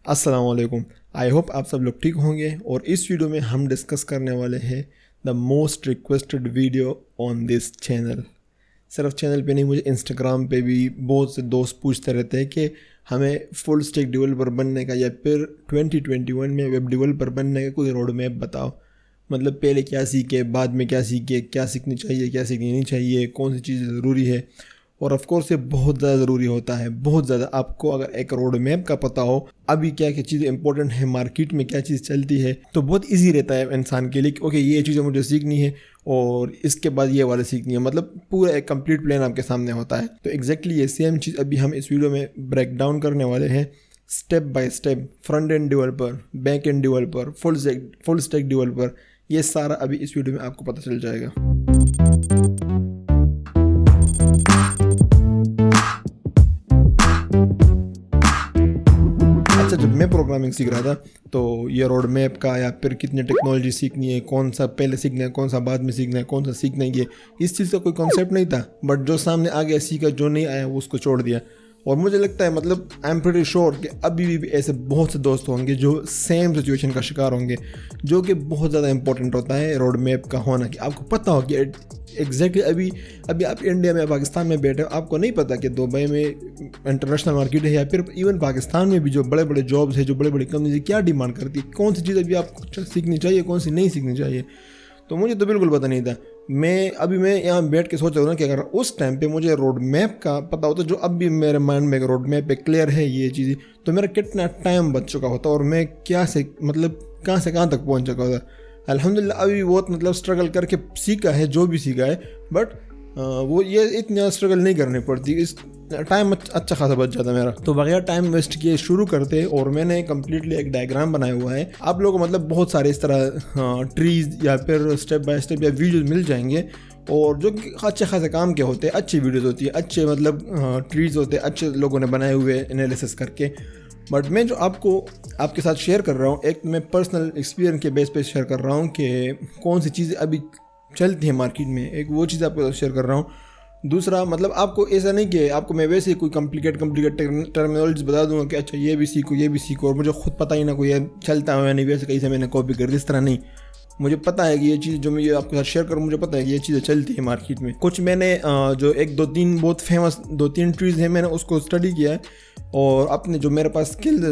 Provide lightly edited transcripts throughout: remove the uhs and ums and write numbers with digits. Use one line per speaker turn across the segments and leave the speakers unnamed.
अस्सलाम वालेकुम। I hope आप सब लोग ठीक होंगे और इस वीडियो में हम डिस्कस करने वाले हैं the most requested video on this channel. सिर्फ चैनल पे नहीं, मुझे इंस्टाग्राम पे भी बहुत से दोस्त पूछते रहते हैं कि हमें फुल स्टैक डेवलपर बनने का या फिर 2021 में वेब डेवलपर बनने का कोई रोड मैप बताओ। मतलब पहले क्या सीखे, बाद में क्या सीखे, क्या सीखनी चाहिए, क्या सीखनी नहीं चाहिए, कौन सी चीज़ ज़रूरी है। और ऑफ कोर्स ये बहुत ज़्यादा ज़रूरी होता है, बहुत ज़्यादा। आपको अगर एक रोड मैप का पता हो अभी क्या क्या चीज़ें इंपॉर्टेंट है, मार्केट में क्या चीज़ चलती है, तो बहुत इजी रहता है इंसान के लिए कि ओके ये चीज़ें मुझे सीखनी है और इसके बाद ये वाले सीखनी है। मतलब पूरा एक कंप्लीट प्लान आपके सामने होता है। तो एग्जैक्टली ये सेम चीज़ अभी हम इस वीडियो में ब्रेक डाउन करने वाले हैं, step by step. Front end developer, back end developer, full stack developer, ये सारा अभी इस वीडियो में आपको पता चल जाएगा। अच्छा, जब मैं प्रोग्रामिंग सीख रहा था तो ये रोड मैप का या फिर कितनी टेक्नोलॉजी सीखनी है, कौन सा पहले सीखना है, कौन सा बाद में सीखना है, कौन सा सीखना है, ये इस चीज़ का कोई कॉन्सेप्ट नहीं था। बट जो सामने आ गया सीखा, जो नहीं आया वो उसको छोड़ दिया। और मुझे लगता है, मतलब आई एम प्रीटी श्योर कि अभी भी ऐसे बहुत से दोस्त होंगे जो सेम सिचुएशन का शिकार होंगे, जो कि बहुत ज़्यादा इंपॉर्टेंट होता है रोड मैप का होना, कि आपको पता हो कि एग्जैक्टली अभी आप इंडिया में, पाकिस्तान में बैठे हो, आपको नहीं पता कि दुबई में इंटरनेशनल मार्केट है या फिर इवन पाकिस्तान में भी जो बड़े बड़े जॉब्स है, जो बड़े बड़े कंपनी है, क्या डिमांड करती है, कौन सी चीज़ अभी आपको सीखनी चाहिए, कौन सी नहीं सीखनी चाहिए। तो मुझे तो बिल्कुल पता नहीं था। मैं यहाँ बैठ के सोच रहा हूँ ना कि अगर उस टाइम पे मुझे रोड मैप का पता होता, जो अब भी मेरे माइंड में रोड मैप पे क्लियर है ये चीज़ें, तो मेरा कितना टाइम बच चुका होता और मैं क्या से मतलब कहाँ से कहाँ तक पहुँच चुका होता। अल्हम्दुलिल्लाह अभी बहुत मतलब स्ट्रगल करके सीखा है जो भी सीखा है, बट वो ये इतना स्ट्रगल नहीं करनी पड़ती, इस टाइम अच्छा खासा बच जाता मेरा। तो बगैर टाइम वेस्ट किए शुरू करते, और मैंने कम्प्लीटली एक डायग्राम बनाया हुआ है। आप लोगों को मतलब बहुत सारे इस तरह ट्रीज या फिर स्टेप बाय स्टेप या वीडियोस मिल जाएंगे, और जो अच्छे खासे काम के होते हैं, अच्छी वीडियोस होती है, अच्छे मतलब ट्रीज होते हैं, अच्छे लोगों ने बनाए हुए एनालिसिस करके। बट मैं जो आपके साथ शेयर कर रहा हूँ, एक मैं पर्सनल एक्सपीरियंस के बेस पे शेयर कर रहा हूँ कि कौन सी चीज़ें अभी चलती है मार्केट में, एक वो चीज़ आपको शेयर कर रहा हूँ। दूसरा, मतलब आपको ऐसा नहीं कि आपको मैं वैसे ही कोई कॉम्प्लिकेट टर्मिनोलॉजी बता दूंगा कि अच्छा ये भी सीखो और मुझे खुद पता ही ना कोई चलता है या नहीं, वैसे कहीं से मैंने कॉपी कर दी, इस तरह नहीं। मुझे पता है कि ये चीज़ जो मैं ये आपके साथ शेयर करूँ, मुझे पता है कि ये चीज़ें चलती है मार्केट में। कुछ मैंने जो एक दो तीन बहुत फेमस 2-3 ट्रीज़ हैं, मैंने उसको स्टडी किया है, और अपने जो मेरे पास स्किल्स है,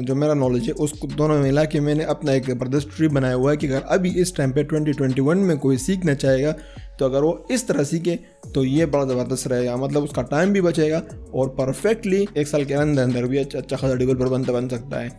जो मेरा नॉलेज है, उसको दोनों में मिला के मैंने अपना एक ज़बरदस्त ट्री बनाया हुआ है कि अगर अभी इस टाइम पे 2021 में कोई सीखना चाहेगा तो अगर वो इस तरह सीखे तो ये बड़ा ज़बरदस्त रहेगा। मतलब उसका टाइम भी बचेगा और परफेक्टली 1 साल के अंदर भी अच्छा खासा डेवलपर बन सकता है।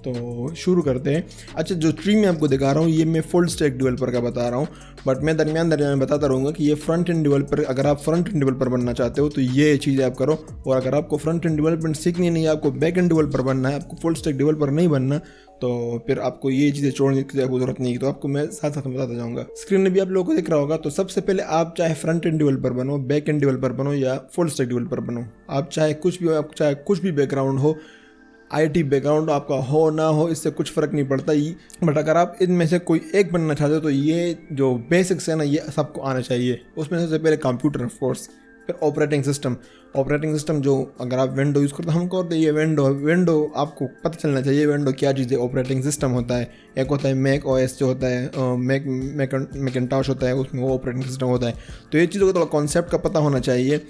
तो शुरू करते हैं। अच्छा, जो ट्री मैं आपको दिखा रहा हूँ ये मैं फुल स्टैक डेवलपर का बता रहा हूँ, बट मैं दरमियान में बताता रहूँगा कि ये फ्रंट एंड डेवलपर, अगर आप फ्रंट एंड डेवलपर बनना चाहते हो तो ये चीज़ें आप करो, और अगर आपको फ्रंट एंड डेवलपमेंट सीखनी नहीं है, आपको बैक एंड डेवलपर बनना है, आपको फुल स्टैक डेवलपर नहीं बनना, तो फिर आपको ये चीज़ें छोड़ने की ज़रूरत नहीं है। तो आपको मैं साथ साथ बताता जाऊँगा। स्क्रीन में भी आप लोगों को दिख रहा होगा। तो सबसे पहले आप चाहे फ्रंट एंड डेवलपर बनो, बैक एंड डेवलपर बनो या फुल स्टैक डेवलपर बनो, आप चाहे कुछ भी हो, आप चाहे कुछ भी बैकग्राउंड हो, आईटी बैकग्राउंड आपका हो ना हो, इससे कुछ फ़र्क नहीं पड़ता। बट अगर आप इनमें से कोई एक बनना चाहते हो तो ये जो बेसिक्स है ना, ये सबको आना चाहिए। उसमें सबसे पहले कंप्यूटर ऑफ कोर्स, फिर ऑपरेटिंग सिस्टम जो अगर आप विंडो यूज़ करते हो, हमको होता है ये विंडो आपको पता चलना चाहिए विंडो क्या चीज़ है। ऑपरेटिंग सिस्टम होता है, एक होता है मैक ओएस जो होता है, मैकिंटॉश होता है, उसमें वो ऑपरेटिंग सिस्टम होता है। तो ये चीज़ों का थोड़ा कॉन्सेप्ट का पता होना चाहिए।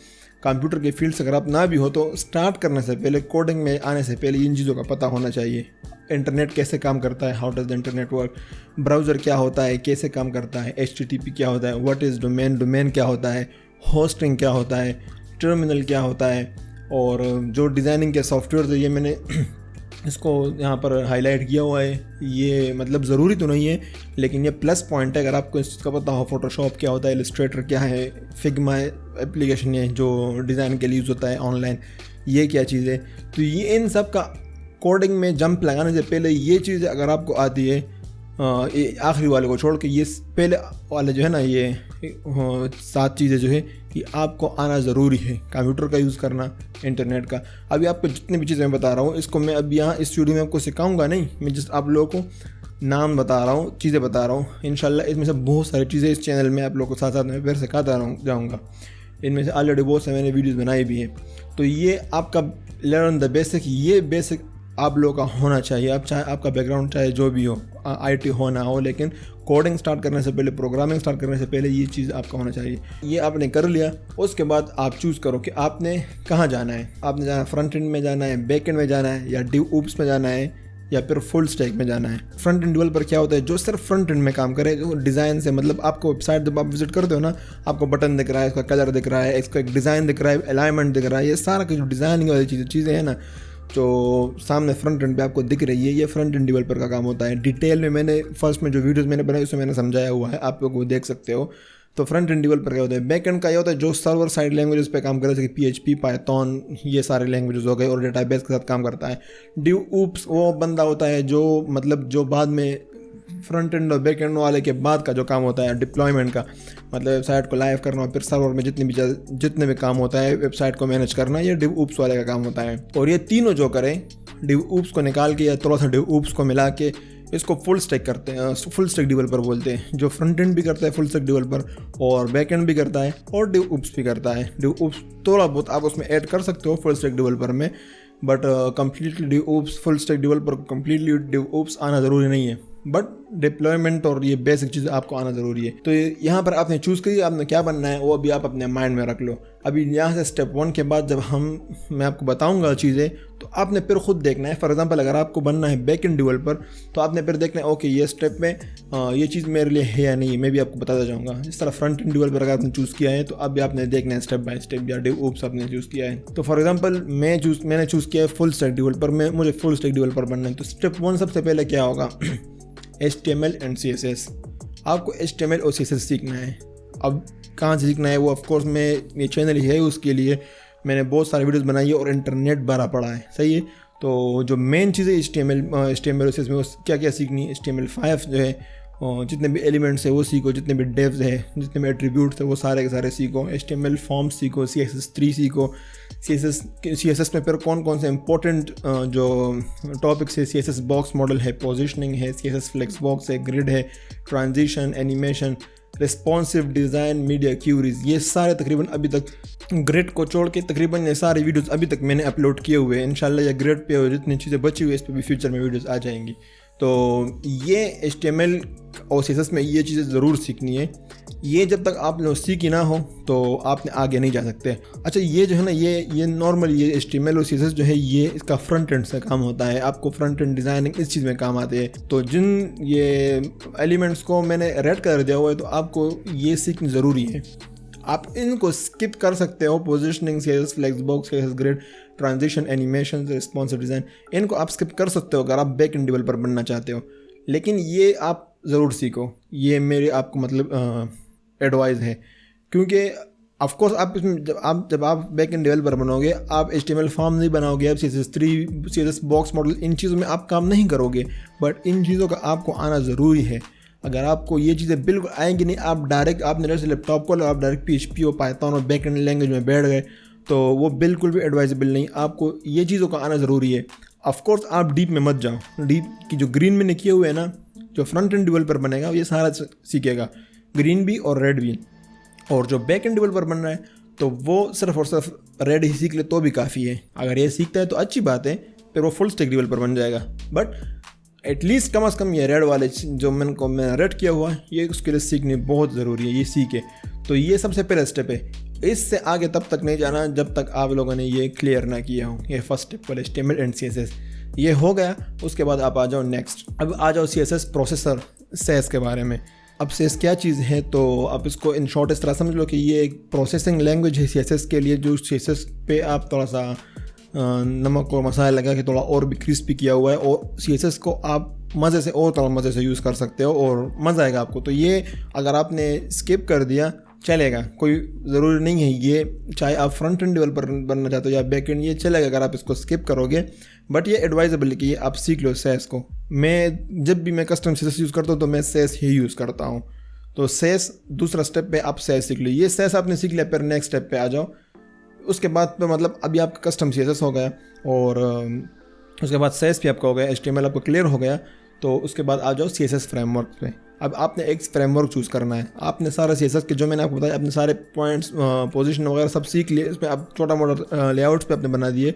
कंप्यूटर के फील्ड से अगर आप ना भी हो तो स्टार्ट करने से पहले, कोडिंग में आने से पहले इन चीज़ों का पता होना चाहिए। इंटरनेट कैसे काम करता है, how does the internet work, browser क्या होता है, कैसे काम करता है, HTTP क्या होता है, व्हाट इज़ डोमेन क्या होता है, होस्टिंग क्या होता है, टर्मिनल क्या होता है, और जो डिज़ाइनिंग के सॉफ्टवेयर है, ये मैंने इसको यहाँ पर हाईलाइट किया हुआ है। ये मतलब ज़रूरी तो नहीं है, लेकिन ये प्लस पॉइंट है अगर आपको इस चीज़ का पता हो। फोटोशॉप क्या होता है, इलस्ट्रेटर क्या है, फिग्मा एप्लीकेशन है जो डिज़ाइन के लिए यूज़ होता है ऑनलाइन, ये क्या चीज़ है। तो ये इन सब का कोडिंग में जंप लगाने से पहले ये चीज़ अगर आपको आती है, आखिरी वाले को छोड़ के ये पहले वाले जो है ना, ये 7 चीज़ें जो है ये आपको आना ज़रूरी है। कंप्यूटर का यूज़ करना, इंटरनेट का। अभी आपको जितनी भी चीज़ें मैं बता रहा हूँ, इसको मैं अब यहाँ इस वीडियो में आपको सिखाऊंगा नहीं, मैं जस्ट आप लोगों को नाम बता रहा हूँ, चीज़ें बता रहा हूँ। इंशाल्लाह इसमें से बहुत सारी चीज़ें इस चैनल में आप लोगों को साथ साथ में फिर सिखाता जाऊँगा। इनमें से ऑलरेडी बहुत से मैंने वीडियोज़ बनाई भी है। तो ये आपका लर्न द बेसिक, ये बेसिक आप लोगों का होना चाहिए। अब चाहे आपका बैकग्राउंड चाहे जो भी हो, IT हो ना हो, लेकिन कोडिंग स्टार्ट करने से पहले, प्रोग्रामिंग स्टार्ट करने से पहले ये चीज़ आपका होना चाहिए। ये आपने कर लिया, उसके बाद आप चूज़ करो कि आपने कहाँ जाना है। आपने जाना फ्रंट एंड में जाना है, बैक एंड में जाना है, या DevOps में जाना है, या फिर फुल स्टैक में जाना है। फ्रंट एंड डेवलपर क्या होता है, जो सिर्फ फ्रंट एंड में काम करे, जो डिज़ाइन से मतलब आपको वेबसाइट जब आप विजिट करते हो ना, आपको बटन दिख रहा है, इसका कलर दिख रहा है, इसका एक डिज़ाइन दिख रहा है, अलाइनमेंट दिख रहा है, ये सारा जो डिज़ाइनिंग वाली चीज़ें हैं ना, जो सामने फ्रंट एंड पे आपको दिख रही है, ये फ्रंट एंड डेवलपर का काम होता है। डिटेल में मैंने फर्स्ट में जो वीडियोस मैंने बनाई उसमें मैंने समझाया हुआ है, आप लोग वो देख सकते हो। तो फ्रंट एंड डेवलपर क्या होता है। बैक एंड का ये होता है जो सर्वर साइड लैंग्वेजेस पे काम करे, जैसे कि PHP, पाइथन, ये सारे लैंग्वेजेस हो गए, और डेटाबेस के साथ काम करता है। DevOps वो बंदा होता है जो मतलब जो बाद में फ्रंट एंड और बैक एंड वाले के बाद का जो काम होता है डिप्लॉयमेंट का, मतलब वेबसाइट को लाइव करना, फिर सर्वर में जितने भी काम होता है वेबसाइट को मैनेज करना, ये DevOps वाले का काम होता है। और ये तीनों जो करें, DevOps को निकाल के या थोड़ा सा DevOps को मिला के इसको फुल स्टैक करते हैं, फुल स्टैक डेवलपर बोलते हैं। जो फ्रंट एंड भी करता है फुल स्टैक डेवलपर, और बैक एंड भी करता है, और DevOps भी करता है। DevOps थोड़ा बहुत आप उसमें ऐड कर सकते हो फुल स्टैक डेवलपर में, but completely DevOps, full stack developer को कम्प्लीटली DevOps आना ज़रूरी नहीं है, बट डिप्लॉयमेंट और ये बेसिक चीज़ें आपको आना ज़रूरी है। तो यहाँ पर आपने चूज़ करिए आपने क्या बनना है, वो अभी आप अपने माइंड में रख लो। अभी यहाँ से स्टेप 1 के बाद जब मैं आपको बताऊँगा चीज़ें, तो आपने फिर खुद देखना है। फॉर एग्जांपल अगर आपको बनना है बैक एंड डेवलपर, तो आपने फिर देखना है ओके ये स्टेप में ये चीज़ मेरे लिए है या नहीं, मैं भी आपको बताता जाऊँगा। इस तरह फ्रंट एंड डेवलपर अगर आपने चूज़ किया है, तो अभी आपने देखना है स्टेप बाय स्टेप, या DevOps आपने चूज़ किया है। तो फॉर एग्जाम्पल मैंने चूज़ किया है फुल स्टैक डेवलपर में, मुझे फुल स्टैक डेवलपर बनना है। तो स्टेप 1 सबसे पहले क्या होगा, HTML एंड CSS। आपको HTML और CSS सीखना है। अब कहाँ से सीखना है वो ऑफकोर्स ये चैनल ही है, उसके लिए मैंने बहुत सारे वीडियोस बनाई है और इंटरनेट भरा पड़ा है, सही है। तो जो मेन चीज़ है HTML और CSS में क्या क्या सीखनी है, HTML5 जो है, जितने भी एलिमेंट्स है वो सीखो, जितने भी डेव्स है, जितने भी एट्रीब्यूट्स है वो सारे के सारे सीखो। HTML फॉर्म्स सीखो, CSS3 सीखो। CSS में फिर कौन कौन से इंपॉर्टेंट जो टॉपिक्स है, CSS बॉक्स मॉडल है, पोजिशनिंग है, CSS फ्लेक्स बॉक्स है, ग्रिड है, transition, animation, responsive design, media queries, ये सारे तकरीबन अभी तक ग्रिड को छोड़ के तकरीबन ये सारे वीडियोस अभी तक मैंने अपलोड किए हुए हैं। इंशाल्लाह ये ग्रिड पे जितनी चीज़ें बची हुई है इस पर भी फ्यूचर में वीडियोस आ जाएंगी। तो ये HTML और CSS में ये चीज़ें ज़रूर सीखनी है। ये जब तक आप लोग सीखी ना हो तो आपने आगे नहीं जा सकते। अच्छा ये जो है ना, ये नॉर्मल ये HTML और CSS जो है ये इसका फ्रंट एंड से काम होता है। आपको फ्रंट एंड डिज़ाइनिंग इस चीज़ में काम आते हैं। तो जिन ये एलिमेंट्स को मैंने रेड कर दिया हुआ है, तो आपको ये सीखनी ज़रूरी है। आप इनको स्किप कर सकते हो, positioning, CSS flex box, CSS grid, transition, animation, responsive design, इनको आप स्किप कर सकते हो अगर आप बैक एंड डेवलपर बनना चाहते हो। लेकिन ये आप ज़रूर सीखो, ये मेरे आपको मतलब एडवाइस है। क्योंकि ऑफ कोर्स आप इसमें जब आप बैक एंड डेवलपर बनोगे, आप HTML फॉर्म नहीं बनाओगे, आप CSS3, CSS बॉक्स मॉडल, इन चीज़ों में आप काम नहीं करोगे, बट इन चीज़ों का आपको आना ज़रूरी है। अगर आपको ये चीज़ें बिल्कुल आएंगी नहीं, आप डायरेक्ट आपने जैसे लैपटॉप को आप डायरेक्ट PHP और पाइथन और बैक एंड लैंग्वेज में बैठ गए, तो वो बिल्कुल भी एडवाइजेबल नहीं। आपको ये चीज़ों का आना ज़रूरी है। ऑफकोर्स आप डीप में मत जाओ। डीप की जो ग्रीन मैंने किए हुए हैं ना, जो फ्रंट एंड डेवलपर बनेगा ये सारा सीखेगा, ग्रीन भी और रेड भी। और जो बैक एंड डेवलपर बन रहा है तो वो सिर्फ और सिर्फ रेड ही सीख ले तो भी काफ़ी है। अगर ये सीखता है तो अच्छी बात है, फिर वो फुल स्टैक डेवलपर बन जाएगा। बट एटलीस्ट कम से कम ये रेड वाले जो मैंने रेड किया हुआ है, ये उसके लिए सीखनी बहुत ज़रूरी है, ये सीखे। तो ये सबसे पहला स्टेप है। इससे आगे तब तक नहीं जाना जब तक आप लोगों ने ये क्लियर ना किया हो। ये फर्स्ट स्टेप वाले HTML एंड CSS ये हो गया। उसके बाद आप आ जाओ नेक्स्ट। अब आ जाओ CSS प्रोसेसर सेस के बारे में। अब सेस क्या चीज़ है, तो आप इसको इन शॉर्ट इस तरह समझ लो कि ये एक प्रोसेसिंग लैंग्वेज है CSS के लिए, जो CSS पे आप थोड़ा सा नमक और मसाला लगा के थोड़ा और भी क्रिस्पी किया हुआ है, और CSS को आप मज़े से और थोड़ा मज़े से यूज़ कर सकते हो और मज़ा आएगा आपको। तो ये अगर आपने स्किप कर दिया चलेगा, कोई ज़रूरी नहीं है। ये चाहे आप फ्रंट एंड डेवलपर बनना चाहते हो या बैक एंड, ये चलेगा अगर आप इसको स्किप करोगे। बट ये एडवाइजेबल है कि ये आप सीख लो सेस को। जब भी मैं कस्टम CSS यूज़ करता हूँ तो मैं सेस ही यूज़ करता हूँ। तो सेस दूसरा स्टेप पे आप सेस सीख लो। ये सेस आपने सीख लिया, फिर नेक्स्ट स्टेप पे आ जाओ। उसके बाद पे मतलब अभी आपका कस्टम CSS हो गया, और उसके बाद सेस भी आपका हो गया, HTML आपको क्लियर हो गया। तो उसके बाद आ जाओ CSS फ्रेमवर्क पे। अब आपने एक फ्रेमवर्क चूज़ करना है। आपने सारा CSS के जो मैंने आपको बताया, अपने सारे पॉइंट्स, पोजीशन वगैरह सब सीख लिए। इसमें आप छोटा मोटा लेआउट्स पे आपने बना दिए।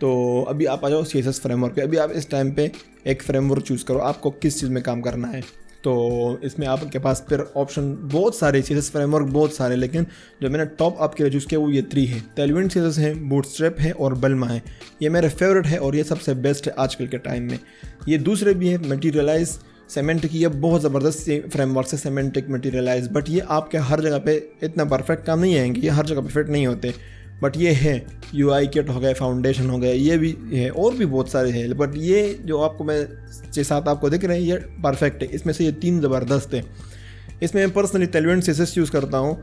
तो अभी आप आ जाओ CSS फ्रेमवर्क पे। अभी आप इस टाइम पे एक फ्रेमवर्क चूज़ करो, आपको किस चीज़ में काम करना है। तो इसमें आपके पास फिर ऑप्शन बहुत सारे, CSS फ्रेमवर्क बहुत सारे, लेकिन जो मैंने टॉप आपके लिए चूज़ किया वो ये 3 है। टेलविंड CSS है, बूटस्ट्रैप है और बल्मा है। ये मेरे फेवरेट है और ये सबसे बेस्ट है आजकल के टाइम में। ये दूसरे भी है, मटीरियलाइज, सेमेंटिक, ये बहुत ज़बरदस्त फ्रेमवर्क है सेमेंटिक, मटीरियलाइज, बट ये आपके हर जगह पे इतना परफेक्ट काम नहीं आएंगे, ये हर जगह पे फिट नहीं होते। बट ये है, UI किट हो गया, फाउंडेशन हो गया, ये भी है और भी बहुत सारे हैं, बट ये जो आपको मैं 6-7 आपको दिख रहे हैं ये परफेक्ट है। इसमें से ये 3 ज़बरदस्त है। इसमें मैं पर्सनली टेलविंड CSS यूज़ करता हूँ।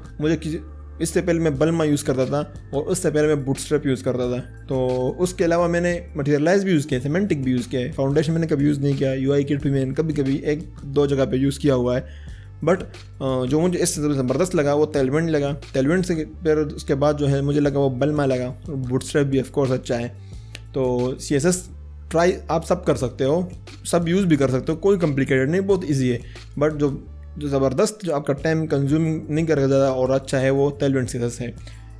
इससे पहले मैं बल्मा यूज़ करता था और उससे पहले मैं बूटस्ट्रैप यूज़ करता था। तो उसके अलावा मैंने मटीरियलाइज भी यूज़ किया, सेमेंटिक भी यूज़ किया है, फाउंडेशन मैंने कभी यूज़ नहीं किया, UI किट भी मैंने कभी कभी 1-2 जगह पे यूज़ किया हुआ है। बट जो मुझे इससे ज़बरदस्त लगा वो टेलविंड लगा। टेलविंड से फिर उसके बाद जो है मुझे लगा वो बल्मा लगा। बूटस्ट्रैप भी ऑफकोर्स अच्छा है। तो CSS ट्राई आप सब कर सकते हो, सब यूज़ भी कर सकते हो, कोई कॉम्प्लिकेटेड नहीं, बहुत ईजी है। बट जो ज़बरदस्त, जो आपका टाइम कंज्यूम नहीं करेगा ज़्यादा और अच्छा है, वो टेलविंड CSS है।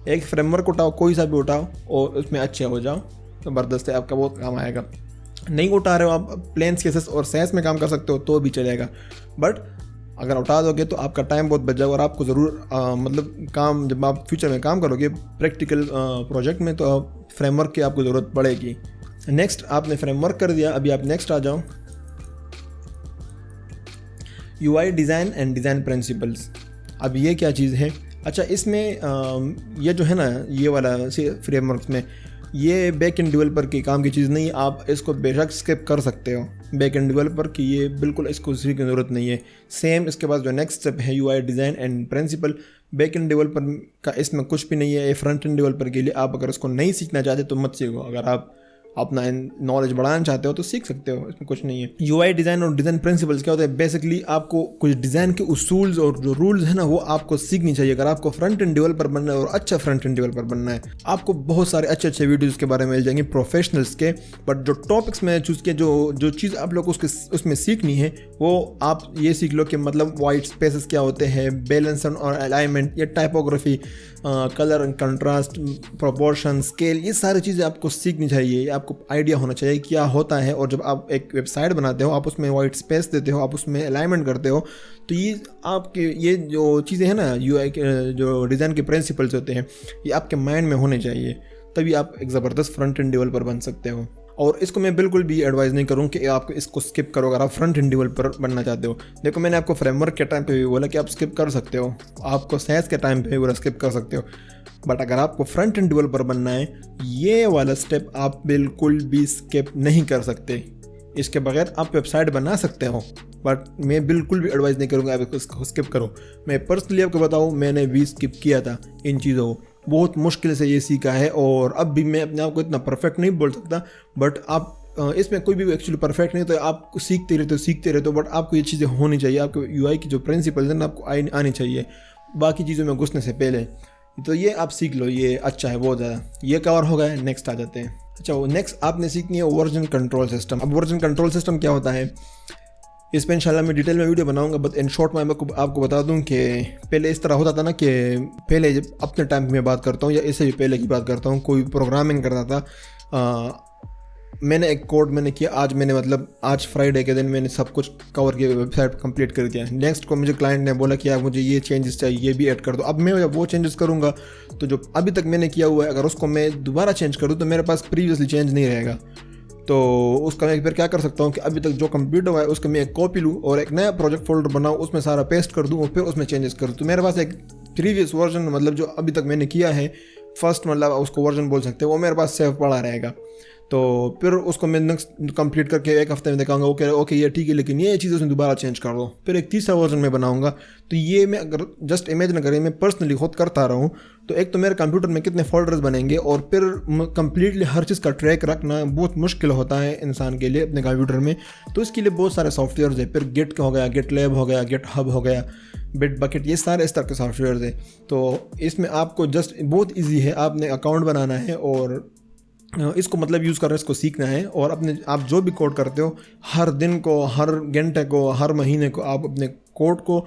एक फ्रेमवर्क उठाओ, कोई सा भी उठाओ और उसमें अच्छे हो जाओ, ज़बरदस्त है, आपका बहुत काम आएगा। नहीं उठा रहे हो आप, प्लेन CSS और SAS में काम कर सकते हो तो भी चलेगा। बट अगर उठा दोगे तो आपका टाइम बहुत बच जाएगा और आपको ज़रूर मतलब काम, जब आप फ्यूचर में काम करोगे प्रैक्टिकल प्रोजेक्ट में, तो फ्रेमवर्क की आपको ज़रूरत पड़ेगी। नेक्स्ट आपने फ्रेमवर्क कर दिया, अभी आप नेक्स्ट आ जाओ, UI design and design principles. अब ये क्या चीज़ है? अच्छा, इसमें ये जो है ना, ये वाला फ्रेमवर्क में ये बैक एंड डेवलपर की काम की चीज़ नहीं, आप इसको बेशक स्किप कर सकते हो। बैक एंड डेवलपर की ये बिल्कुल इसको सीखने की ज़रूरत नहीं है। सेम इसके बाद जो नेक्स्ट स्टेप है UI design and principle, back end developer का इसमें कुछ भी नहीं है। ये फ्रंट एंड डेवलपर के लिए, आप अगर इसको नहीं सीखना चाहते तो मत सीखो। अगर आप अपना नॉलेज बढ़ाना चाहते हो तो सीख सकते हो, इसमें कुछ नहीं है। UI डिज़ाइन और डिज़ाइन प्रिंसिपल्स क्या होता है? बेसिकली आपको कुछ डिज़ाइन के उसूल्स और जो रूल्स है ना, वो आपको सीखनी चाहिए। अगर आपको फ्रंट एंड डेवलपर बनना है और अच्छा फ्रंट एंड डेवलपर बनना है, आपको बहुत सारे अच्छे अच्छे वीडियोज़ के बारे में मिल जाएंगे प्रोफेशनल्स के। बट जो टॉपिक्स में चूज़ किए, जो चीज़ आप लोग उसमें सीखनी है, वो आप ये सीख लो कि मतलब वाइट स्पेसेस क्या होते हैं, बैलेंस और अलाइनमेंट, ये typography, colour and contrast, proportion, scale, ये सारी चीज़ें आपको सीखनी चाहिए। आपको आइडिया होना चाहिए क्या होता है। और जब आप एक वेबसाइट बनाते हो, आप उसमें वाइट स्पेस देते हो, आप उसमें अलाइनमेंट करते हो, तो ये आपके ये जो चीज़ें हैं ना, UI के जो डिज़ाइन के प्रिंसिपल्स होते हैं, ये आपके माइंड में होने चाहिए, तभी आप एक ज़बरदस्त फ्रंट एंड डेवलपर बन सकते हो। और इसको मैं बिल्कुल भी एडवाइस नहीं करूँ कि आप इसको स्किप करो अगर आप फ्रंट एंड डेवलपर बनना चाहते हो। देखो, मैंने आपको फ्रेमवर्क के टाइम पे भी बोला कि आप स्किप कर सकते हो, आपको SAS के टाइम पे भी बोला स्किप कर सकते हो। बट अगर आपको फ्रंट एंड डेवलपर बनना है, ये वाला स्टेप आप बिल्कुल भी स्किप नहीं कर सकते। इसके बगैर आप वेबसाइट बना सकते हो, बट मैं बिल्कुल भी एडवाइस नहीं करूँगा आप इसको स्किप करो। मैं पर्सनली आपको बताऊँ, मैंने भी स्किप किया था इन चीज़ों को, बहुत मुश्किल से ये सीखा है। और अब भी मैं अपने आप को इतना परफेक्ट नहीं बोल सकता, बट आप इसमें कोई भी एक्चुअली परफेक्ट नहीं, तो आप सीखते रहते हो। बट आपको ये चीज़ें होनी चाहिए, आपको UI की जो प्रिंसिपल्स हैं ना, आपको आनी चाहिए बाकी चीज़ों में घुसने से पहले। तो ये आप सीख लो, ये अच्छा है बहुत ज़्यादा। ये कवर हो गया, नेक्स्ट आ जाते हैं। अच्छा, वो नेक्स्ट आपने सीखनी है वर्जन कंट्रोल सिस्टम। अब वर्जन कंट्रोल सिस्टम क्या होता है, इस पर इंशाल्लाह मैं डिटेल में वीडियो बनाऊंगा। बट इन शॉर्ट में आपको बता दूं कि पहले इस तरह होता था ना, कि पहले जब अपने टाइम की मैं बात करता हूँ या इससे भी पहले की बात करता हूँ, कोई प्रोग्रामिंग करता था, मैंने एक कोड मैंने किया, आज फ्राइडे के दिन मैंने सब कुछ कवर किया, वेबसाइट कंप्लीट कर दिया। नेक्स्ट को मुझे क्लाइंट ने बोला कि यार मुझे ये चेंजेस चाहिए, ये भी ऐड कर दो। अब मैं जब वो चेंजेस करूँगा तो जो अभी तक मैंने किया हुआ है, अगर उसको मैं दोबारा चेंज करूँ तो मेरे पास प्रीवियसली चेंज नहीं रहेगा। तो उसका मैं फिर क्या कर सकता हूँ कि अभी तक जो कंप्लीट हुआ है उसका मैं एक कॉपी लूँ और एक नया प्रोजेक्ट फोल्डर बनाऊँ, उसमें सारा पेस्ट कर दूँ और फिर उसमें चेंजेस कर दूँ। तो मेरे पास एक प्रीवियस वर्जन, मतलब जो अभी तक मैंने किया है, फर्स्ट मतलब उसको वर्जन बोल सकते हैं, वो मेरे पास सेव पड़ा रहेगा। तो फिर उसको मैं नेक्स्ट कंप्लीट करके एक हफ्ते में दिखाऊंगा, ओके ये ठीक है, लेकिन ये चीज़ उसमें दोबारा चेंज कर दो। फिर एक तीसरा वर्जन में बनाऊंगा। तो ये मैं अगर जस्ट इमेजिन करें, मैं पर्सनली खुद करता रहा हूँ, तो एक तो मेरे कंप्यूटर में कितने फोल्डर्स बनेंगे, और फिर कंप्लीटली हर चीज़ का ट्रैक रखना बहुत मुश्किल होता है इंसान के लिए अपने कंप्यूटर में। तो इसके लिए बहुत सारे सॉफ्टवेयर्स है। फिर गिट का हो गया, गिट लैब हो गया, गिट हब हो गया, बिट बकेट, ये सारे इस तरह के सॉफ्टवेयर्स है। तो इसमें आपको जस्ट बहुत ईजी है, आपने अकाउंट बनाना है और इसको मतलब यूज़ करना है, इसको सीखना है। और अपने आप जो भी कोड करते हो, हर दिन को, हर घंटे को, हर महीने को आप अपने कोड को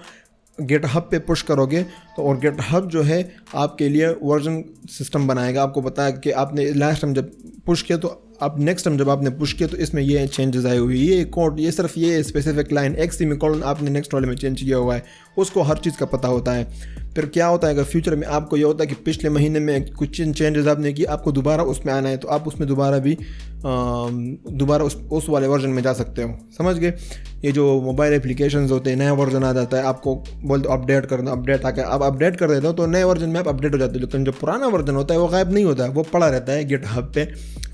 गिटहब पे पुश करोगे तो और गिटहब जो है आपके लिए वर्जन सिस्टम बनाएगा, आपको बताया कि आपने लास्ट टाइम जब पुश किया तो आप नेक्स्ट टाइम जब आपने पुश किया तो इसमें ये चेंजेस आए हुए, ये कोड, ये सिर्फ ये स्पेसिफिक लाइन एक्स सेमीकोलन आपने नेक्स्ट वाले में चेंज किया हुआ है, उसको हर चीज़ का पता होता है। फिर क्या होता है अगर फ्यूचर में आपको ये होता है कि पिछले महीने में कुछ चेंजेस आपने किए, आपको दोबारा उसमें आना है तो आप उसमें दोबारा भी दोबारा उस वाले वर्जन में जा सकते हो, समझ गए। ये जो मोबाइल एप्लीकेशंस होते हैं, नया वर्जन आ जाता है, आपको बोल दो अपडेट करना, अपडेट आकर आप अपडेट कर देते हो तो नए वर्जन में आप अपडेट हो जाते हो, लेकिन जो पुराना वर्जन होता है वो गायब नहीं होता है, वो पड़ा रहता है गिटहब पे।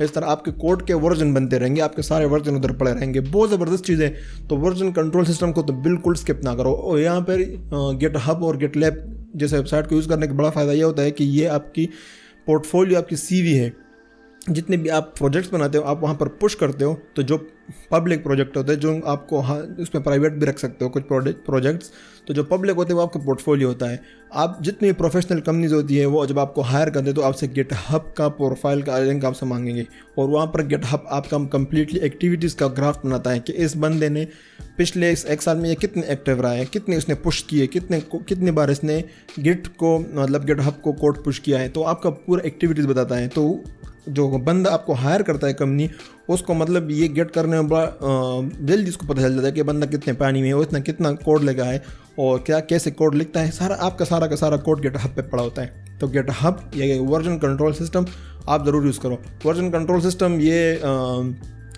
इस तरह आपके कोड के वर्जन बनते रहेंगे, आपके सारे वर्जन उधर पड़े रहेंगे, बहुत ज़बरदस्त चीज़ें। तो वर्जन कंट्रोल सिस्टम को तो बिल्कुल स्किप ना करो। और यहाँ पर गिटहब और गिटलैब जैसे वेबसाइट को यूज़ करने का बड़ा फ़ायदा ये होता है कि ये आपकी पोर्टफोलियो, आपकी सीवी है, जितने भी आप प्रोजेक्ट्स बनाते हो आप वहाँ पर पुश करते हो तो जो पब्लिक प्रोजेक्ट होते हैं, जो आपको उसमें प्राइवेट भी रख सकते हो कुछ प्रोजेक्ट्स, तो जो पब्लिक होते हैं वो आपका पोर्टफोलियो होता है। आप जितनी प्रोफेशनल कंपनीज होती है वो जब आपको हायर करते हैं तो आपसे गिटहब का प्रोफाइल का लिंक आपसे मांगेंगे और वहाँ पर गिटहब आपका कंप्लीटली एक्टिविटीज़ का ग्राफ बनाता है कि इस बंदे ने पिछले एक साल में ये कितने एक्टिव रहा है, कितने उसने पुश किए, कितने बार इसने गिट को मतलब गिटहब को कोड पुश किया है, तो आपका पूरा एक्टिविटीज़ बताता है। तो जो बंदा आपको हायर करता है कंपनी, उसको मतलब ये गेट करने में बड़ा जल्दी उसको पता चल जाता है कि बंदा कितने पानी में है, उसने कितना कोड लगा है और क्या कैसे कोड लिखता है, सारा आपका सारा का सारा कोड गिटहब पे पड़ा होता है। तो गिटहब ये वर्जन कंट्रोल सिस्टम आप ज़रूर यूज़ करो। वर्जन कंट्रोल सिस्टम ये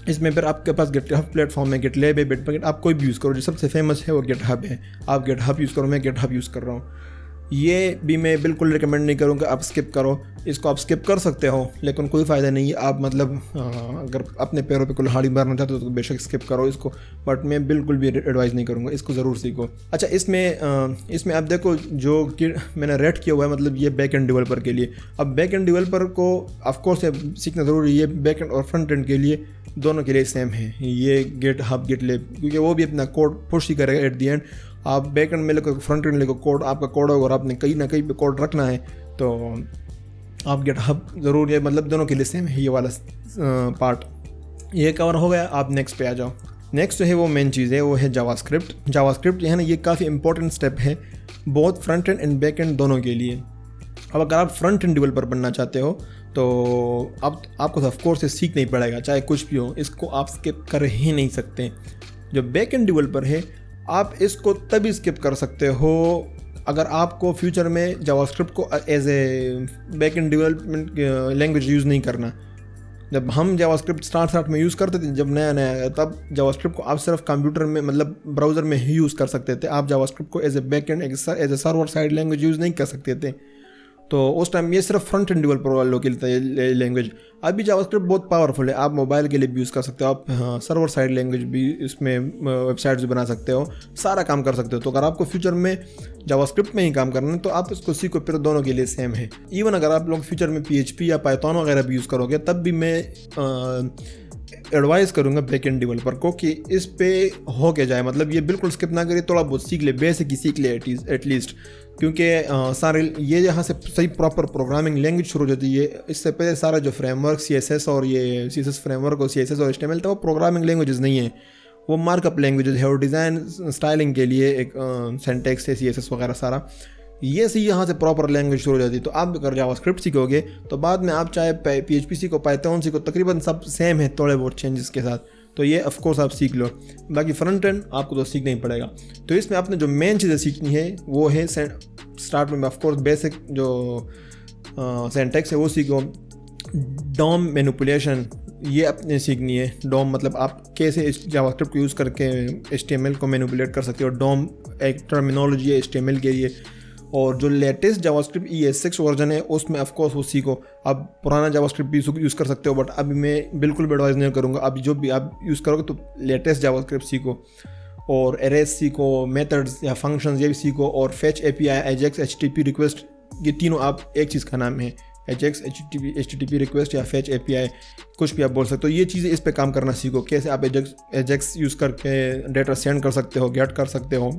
इसमें फिर आपके पास गिटहब प्लेटफॉर्म है, गिटलैब है, बिटबकेट, आप कोई भी यूज़ करो, जो सबसे फेमस है वो गिटहब है। आप गिटहब यूज़ करो, मैं गिटहब यूज़ कर रहा हूँ। ये भी मैं बिल्कुल रिकमेंड नहीं करूँगा आप स्किप करो, इसको आप स्किप कर सकते हो लेकिन कोई फ़ायदा नहीं है। आप मतलब अगर अपने पैरों पे कुल्हाड़ी मारना चाहते हो तो बेशक स्किप करो इसको, बट मैं बिल्कुल भी एडवाइस नहीं करूँगा, इसको ज़रूर सीखो। अच्छा, इसमें आप देखो जो कि मैंने रेट किया हुआ है, मतलब ये बैक एंड डेवलपर के लिए। अब बैक एंड डेवलपर को ऑफकोर्स सीखना ज़रूरी है, बैक एंड और फ्रंट एंड के लिए दोनों के लिए सेम है ये गिटहब गिटलैब, क्योंकि वो भी अपना कोड पुश ही करेगा एट दी एंड। आप बैक एंड में लेकर फ्रंट एंड लेकर कोड आपका कोड होगा और आपने कहीं ना कहीं पे कोड रखना है तो आप गिटहब ज़रूर, ये मतलब दोनों के लिए सेम है ये वाला पार्ट। ये कवर हो गया, आप नेक्स्ट पे आ जाओ। नेक्स्ट जो है वो मेन चीज़ है वो है जावास्क्रिप्ट। जावास्क्रिप्ट जो है ना ये काफ़ी इंपॉर्टेंट स्टेप है बहुत फ्रंट एंड बैक एंड दोनों के लिए। अब अगर आप फ्रंट एंड डेवलपर बनना चाहते हो तो अब आपको ऑफकोर्स ये सीखना ही पड़ेगा, चाहे कुछ भी हो, इसको आप स्किप कर ही नहीं सकते। जो बैक एंड डेवलपर है आप इसको तभी स्किप कर सकते हो अगर आपको फ्यूचर में जावास्क्रिप्ट को as a back end development language use नहीं करना। जब हम जावास्क्रिप्ट स्टार्ट में यूज़ करते थे, जब नया नया आया, तब जावास्क्रिप्ट को आप सिर्फ कंप्यूटर में मतलब ब्राउज़र में ही यूज़ कर सकते थे। आप जावास्क्रिप्ट को as a back end as a server side language use नहीं कर सकते थे। तो उस टाइम ये सिर्फ फ्रंट एंड डेवलपर वालों के लिए लैंग्वेज। अभी जावास्क्रिप्ट बहुत पावरफुल है, आप मोबाइल के लिए भी यूज़ कर सकते हो, आप सर्वर साइड लैंग्वेज भी इसमें वेबसाइट्स भी बना सकते हो, सारा काम कर सकते हो। तो अगर आपको फ्यूचर में जावास्क्रिप्ट में ही काम करना है तो आप इसको सीखो, फिर दोनों के लिए सेम है। इवन अगर आप लोग फ्यूचर में PHP या पाइथन वगैरह भी यूज़ करोगे तब भी मैं एडवाइस करूँगा बैक एंड डेवलपर को कि इस पे हो के जाए, मतलब ये बिल्कुल स्किप ना करे, थोड़ा बहुत सीख ले, बेसिक ही सीख ले एटलीस्ट, क्योंकि सारे ये यहाँ से सही प्रॉपर प्रोग्रामिंग लैंग्वेज शुरू हो जाती है। इससे पहले सारा जो फ्रेमवर्क CSS और ये CSS फ्रेमवर्क और CSS और HTML था वो प्रोग्रामिंग लैंग्वेजेस नहीं है, वो मार्कअप लैंग्वेजेस है और डिज़ाइन स्टाइलिंग के लिए एक सिंटैक्स है CSS वगैरह सारा। ये सी यहाँ से प्रॉपर लैंग्वेज शुरू हो जाती है। तो आप अगर जावास्क्रिप्ट सीखोगे तो बाद में आप चाहे PHP सीखो, पाइथन सीखो, तकरीबन सब सेम है थोड़े बहुत चेंजेस के साथ। तो ये ऑफकोर्स आप सीख लो, बाकी फ्रंट एंड आपको तो सीखना ही पड़ेगा। तो इसमें आपने जो मेन चीज़ें सीखनी है वो है स्टार्ट में ऑफकोर्स बेसिक जो सिंटैक्स है वो सीखो। डॉम मैनिपुलेशन ये अपने सीखनी है। डॉम मतलब आप कैसे जावास्क्रिप्ट को यूज़ करके HTML को मैनिपुलेट कर सकते हो। डॉम एक टर्मिनोलॉजी है HTML के लिए। और जो लेटेस्ट जावास्क्रिप्ट ES6 वर्जन है उसमें ऑफकोर्स वो सीखो। आप पुराना जावास्क्रिप्ट भी यूज़ कर सकते हो, बट अभी मैं बिल्कुल भी एडवाइस नहीं करूँगा। अभी जो भी आप यूज़ करोगे तो लेटेस्ट जावास्क्रिप्ट सीखो और एरेज सीखो, मेथड्स या फंक्शंस ये भी सीखो, और fetch API, AJAX, HTTP request, ये तीनों आप एक चीज़ का नाम है, AJAX, HTTP रिक्वेस्ट या फेच API, कुछ भी आप बोल सकते हो। ये चीज़ें इस पे काम करना सीखो, कैसे आप AJAX यूज़ करके डेटा सेंड कर सकते हो, गेट कर सकते हो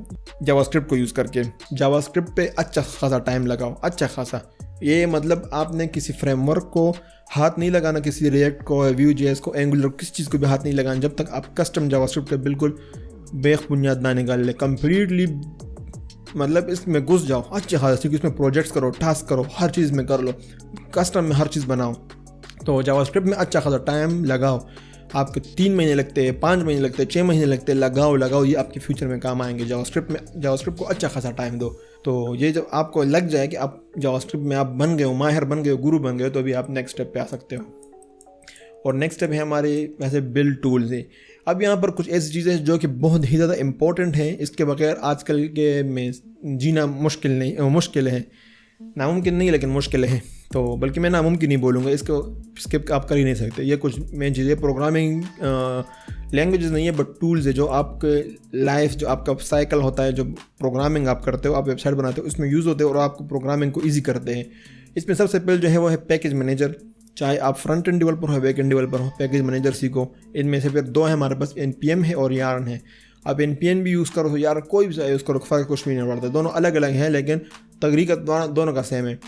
जावास्क्रिप्ट को यूज़ करके। जावास्क्रिप्ट पे अच्छा खासा टाइम लगाओ, अच्छा खासा। ये मतलब आपने किसी फ्रेमवर्क को हाथ नहीं लगाना, किसी रिएक्ट को, Vue.js को, एंगुलर, किसी चीज़ को भी हाथ नहीं लगाना जब तक आप कस्टम जावास्क्रिप्ट पे बिल्कुल बेखबुनियाद ना निकाल ले। कम्प्लीटली मतलब इसमें घुस जाओ, अच्छे खासा सीखो, इसमें प्रोजेक्ट्स करो, टास्क करो, हर चीज़ में कर लो, कस्टम में हर चीज़ बनाओ। तो जावास्क्रिप्ट में अच्छा खासा टाइम लगाओ, आपके 3 महीने लगते हैं, 5 महीने लगते हैं, 6 महीने लगते हैं, लगाओ, ये आपके फ्यूचर में काम आएंगे। जावास्क्रिप्ट को अच्छा खासा टाइम दो। तो ये जब आपको लग जाए कि आप जावास्क्रिप्ट में आप बन गए हो, माहिर बन गए हो, गुरु बन गए हो, तो अभी आप नेक्स्ट स्टेप पे आ सकते हो। और नेक्स्ट स्टेप है हमारे वैसे बिल्ड टूल्स है। अब यहाँ पर कुछ ऐसी चीज़ें जो कि बहुत ही ज़्यादा इंपॉर्टेंट हैं, इसके बगैर आजकल के में जीना मुश्किल है, नामुमकिन नहीं लेकिन मुश्किल है। तो बल्कि मैं नामुमकिन नहीं बोलूँगा, इसको स्किप आप कर ही नहीं सकते। ये कुछ मेन चीज़ें, प्रोग्रामिंग लैंग्वेजेस नहीं है बट टूल्स है जो आपके लाइफ, जो आपका साइकिल होता है, जो प्रोग्रामिंग आप करते हो, आप वेबसाइट बनाते हो, उसमें यूज़ होते हो और आपको प्रोग्रामिंग को ईजी करते हैं। इसमें सबसे पहले जो है वो है पैकेज मैनेजर। चाहे आप फ्रंट एंड डेवलपर हो, बैक एंड डेवलपर हो, पैकेज मैनेजर सीखो। इनमें से फिर 2 है हमारे पास, NPM है और यार्न है। अब NPM भी यूज़ करो तो यार कोई भी यूज़ करो, फ़र्क कुछ भी नहीं पड़ता, दोनों अलग अलग हैं लेकिन तरीका दोनों का सेम है।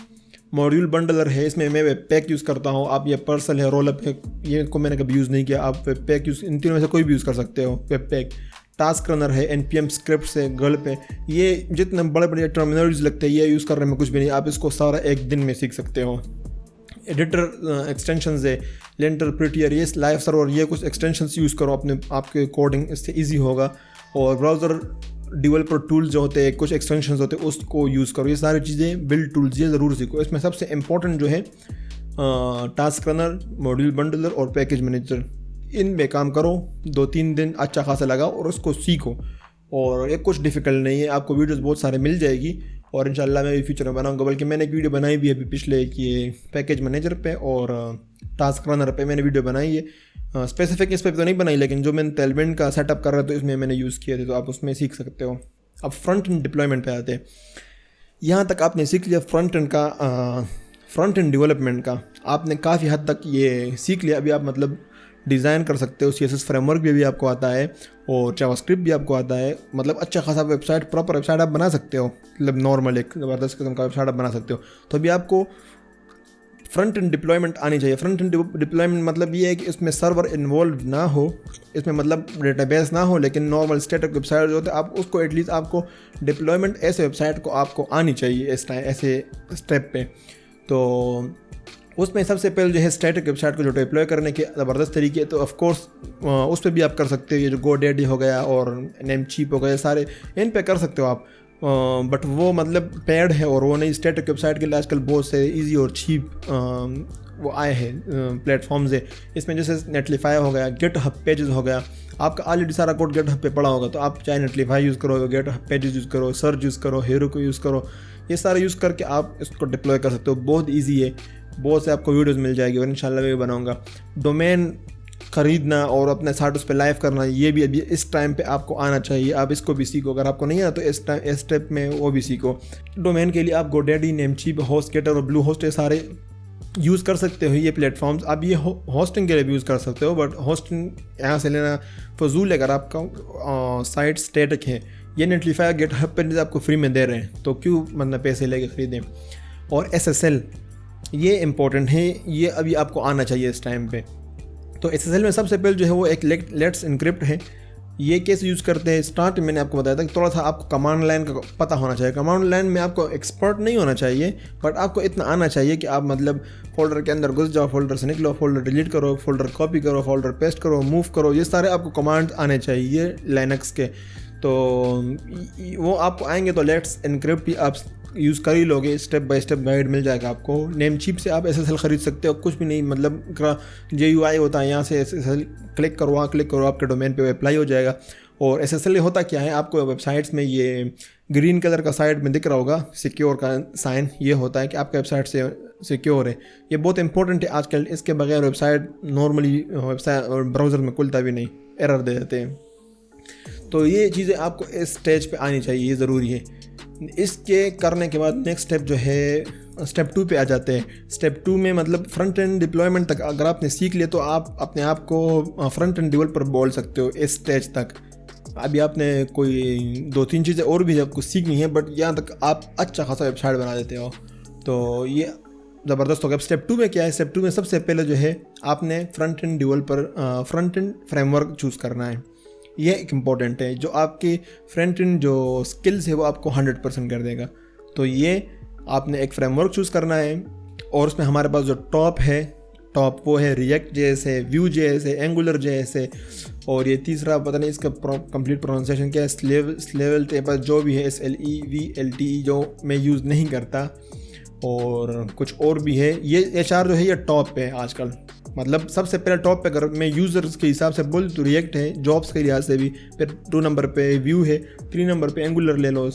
मॉड्यूल बंडलर है, इसमें मैं वेब पैक यूज़ करता हूँ। आप ये पर्सल है, रोलअप है, ये को मैंने कभी यूज़ नहीं किया। आप वेब पैक इन तीनों में से कोई भी यूज़ कर सकते हो। वेब पैक, टास्क रनर है, NPM स्क्रिप्ट है, गल्प है। ये जितने बड़े बड़े टर्मिनोलॉजीज लगते हैं, ये यूज़ करने में कुछ भी नहीं, आप इसको सारा एक दिन में सीख सकते हो। एडिटर एक्सटेंशंस है, लेंटर, प्रिटियर, ये लाइव सर्वर, ये कुछ एक्सटेंशंस यूज़ करो अपने आपके कोडिंग, इससे इजी होगा। और ब्राउज़र डेवलपर टूल्स जो होते हैं, कुछ एक्सटेंशंस होते हैं, उसको यूज़ करो। ये सारी चीज़ें बिल्ड टूल्स ये ज़रूर सीखो। इसमें सबसे इंपॉर्टेंट जो है टास्क रनर, मॉड्यूल बंडलर और पैकेज मैनेजर, इन पे काम करो। 2-3 दिन अच्छा खासा लगाओ और उसको सीखो। और ये कुछ डिफ़िकल्ट नहीं है, आपको वीडियोस बहुत सारे मिल जाएगी और इंशाल्लाह मैं भी फ्यूचर में बनाऊंगा। बल्कि मैंने एक वीडियो बनाई भी अभी पिछले कि पैकेज मैनेजर पे और टास्क रनर पे मैंने वीडियो बनाई है। स्पेसिफिक इस पर तो नहीं बनाई, लेकिन जो मैंने टेलमेंट का सेटअप कर रहा था इसमें मैंने यूज़ किए थे, तो आप उसमें सीख सकते हो। अब फ्रंट एंड डिप्लॉयमेंट पे आते हैं। यहाँ तक आपने सीख लिया फ्रंट एंड डेवलपमेंट का, आपने काफ़ी हद तक ये सीख लिया। अभी आप मतलब डिज़ाइन कर सकते हो, CSS फ्रेमवर्क भी आपको आता है और जावास्क्रिप्ट भी आपको आता है। मतलब अच्छा खासा वेबसाइट, प्रॉपर वेबसाइट आप बना सकते हो, मतलब नॉर्मल एक ज़बरदस्त किस्म का वेबसाइट आप बना सकते हो। तो अभी आपको फ्रंट एंड डिप्लॉयमेंट आनी चाहिए। फ्रंट एंड डिप्लॉयमेंट मतलब ये है कि इसमें सर्वर इन्वॉल्व ना हो, इसमें मतलब डेटाबेस ना हो, लेकिन नॉर्मल स्टैटिक वेबसाइट जो होते हैं आप उसको एटलीस्ट आपको डिप्लॉयमेंट ऐसे वेबसाइट को आपको आनी चाहिए इस टाइम ऐसे स्टेप पे। तो उसमें सबसे पहले जो है स्टैटिक वेबसाइट को जो डिप्लॉय करने के ज़बरदस्त तरीके है, तो ऑफकोर्स उस पर भी आप कर सकते हो। ये जो GoDaddy हो गया और Namecheap हो गया, सारे इन पे कर सकते हो आप। बट वो मतलब पेड है और वो नहीं। स्टैटिक वेबसाइट के लिए आजकल बहुत से इजी और चीप वो आए हैं प्लेटफॉर्म्स है। इसमें जैसे नेटलीफाई हो गया, GitHub पेजेस हो गया, आपका ऑलरेडी सारा कोड GitHub पे पड़ा होगा, तो आप चाहे नेटलीफाई यूज़ करो, GitHub पेजेस यूज़ करो, सर्च यूज़ करो, हेरो यूज़ करो, ये सारा यूज़ करके आप इसको डिप्लॉय कर सकते हो। बहुत ईजी है, बहुत से आपको वीडियोज़ मिल जाएगी और इंशाल्लाह मैं भी बनाऊँगा। डोमेन ख़रीदना और अपने साइट उस पर लाइव करना, ये भी अभी इस टाइम पे आपको आना चाहिए। आप इसको भी सीखो, अगर आपको नहीं आता तो इस स्टेप में वो भी सीखो। डोमेन के लिए आप GoDaddy, Namecheap, HostGator और Bluehost ये सारे यूज़ कर सकते हो, ये प्लेटफॉर्म्स। आप ये होस्टिंग के लिए भी यूज़ कर सकते हो, बट होस्टिंग यहाँ से लेना फजूल है अगर आपका साइट स्टैटिक है। ये नेटलीफाई, GitHub पे आपको फ्री में दे रहे हैं, तो क्यों मतलब पैसे लेके ख़रीदें। और SSL ये इम्पोर्टेंट है, ये अभी आपको आना चाहिए इस टाइम पे। तो SSL में सबसे पहले जो है वो एक लेट्स एनक्रिप्ट है। ये कैसे यूज़ करते हैं, स्टार्ट में मैंने आपको बताया था कि थोड़ा सा आपको कमांड लाइन का पता होना चाहिए। कमांड लाइन में आपको एक्सपर्ट नहीं होना चाहिए, बट आपको इतना आना चाहिए कि आप मतलब फोल्डर के अंदर घुस जाओ, फोल्डर से निकलो, फोल्डर डिलीट करो, फोल्डर कॉपी करो, फोल्डर पेस्ट करो, मूव करो, ये सारे आपको कमांड आने चाहिए लाइनक्स के। तो वो आपको आएंगे तो लेट्स एनक्रिप्ट भी आप यूज़ कर ही लोगे, स्टेप बाय स्टेप गाइड मिल जाएगा आपको। Namecheap से आप SSL ख़रीद सकते हो, कुछ भी नहीं, मतलब GUI होता है, यहाँ से SSL क्लिक करो, वहाँ क्लिक करो, आपके डोमेन पे अप्लाई हो जाएगा। और SSL होता क्या है, आपको वेबसाइट्स में ये ग्रीन कलर का साइड में दिख रहा होगा सिक्योर का साइन, ये होता है कि आपका वेबसाइट से सिक्योर है। ये बहुत इंपॉर्टेंट है आजकल, इसके बगैर वेबसाइट नॉर्मली वेबसाइट और ब्राउज़र में खुलता भी नहीं, एरर दे देते हैं। तो ये चीज़ें आपको इस स्टेज पे आनी चाहिए, ये ज़रूरी है। इसके करने के बाद नेक्स्ट स्टेप जो है स्टेप 2 पे आ जाते हैं। स्टेप 2 में मतलब फ्रंट एंड डिप्लॉयमेंट तक अगर आपने सीख लिया तो आप अपने आप को फ्रंट एंड डेवलपर बोल सकते हो इस स्टेज तक। अभी आपने कोई 2-3 चीज़ें और भी आपको सीखनी है, बट यहाँ तक आप अच्छा खासा वेबसाइट बना देते हो, तो ये ज़बरदस्त हो गया। अब स्टेप 2 में क्या है, स्टेप 2 में सबसे पहले जो है आपने फ्रंट एंड फ्रेमवर्क चूज़ करना है। ये एक इम्पॉर्टेंट है, जो आपके फ्रंट एंड जो स्किल्स है वो आपको 100% कर देगा। तो ये आपने एक फ्रेमवर्क चूज़ करना है, और उसमें हमारे पास जो टॉप वो है रिएक्ट JS है, व्यू JS है, एंगुलर JS है, और ये तीसरा पता नहीं इसका कंप्लीट प्रोनाउंसिएशन क्या है, स्लेवल टेपर जो भी है, SLEVLTE जो मैं यूज़ नहीं करता, और कुछ और भी है। ये चार जो है ये टॉप पे है आजकल। मतलब सबसे पहले टॉप पे अगर मैं यूज़र्स के हिसाब से बोल तो रिएक्ट है जॉब्स के लिहाज से भी, फिर 2 नंबर पे व्यू है, 3 नंबर पे एंगुलर ले लो,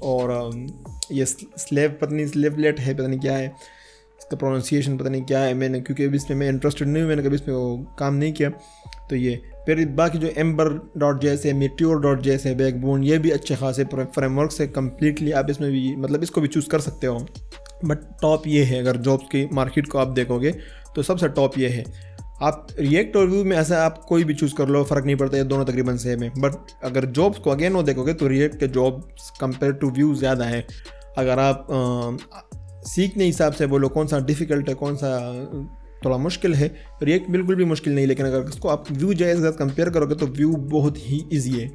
और ये स्लेवलेट है, पता नहीं क्या है इसका प्रोनाउंसिएशन, पता नहीं क्या है, मैंने क्योंकि अभी इसमें मैं इंटरेस्टेड नहीं हूँ, मैंने कभी इसमें वो काम नहीं किया। तो ये फिर बाकी जो ember.js है, meteor.js है, बैकबोन, ये भी अच्छे खासे फ्रेमवर्क से कम्प्लीटली आप इसमें भी मतलब इसको भी चूज़ कर सकते हो। बट टॉप ये है, अगर जॉब्स की मार्केट को आप देखोगे तो सबसे टॉप ये है। आप रिएक्ट और व्यू में ऐसा आप कोई भी चूज़ कर लो, फ़र्क नहीं पड़ता, ये दोनों तकरीबन सेम है। बट अगर जॉब्स को अगेन वो देखोगे तो रिएक्ट के जॉब्स कंपेयर टू व्यू ज़्यादा है। अगर आप सीखने हिसाब से बोलो कौन सा डिफ़िकल्ट है, कौन सा थोड़ा मुश्किल है, रिएक्ट बिल्कुल भी मुश्किल नहीं, लेकिन अगर उसको आप व्यू JS के साथ कंपेयर करोगे तो व्यू बहुत ही ईजी है।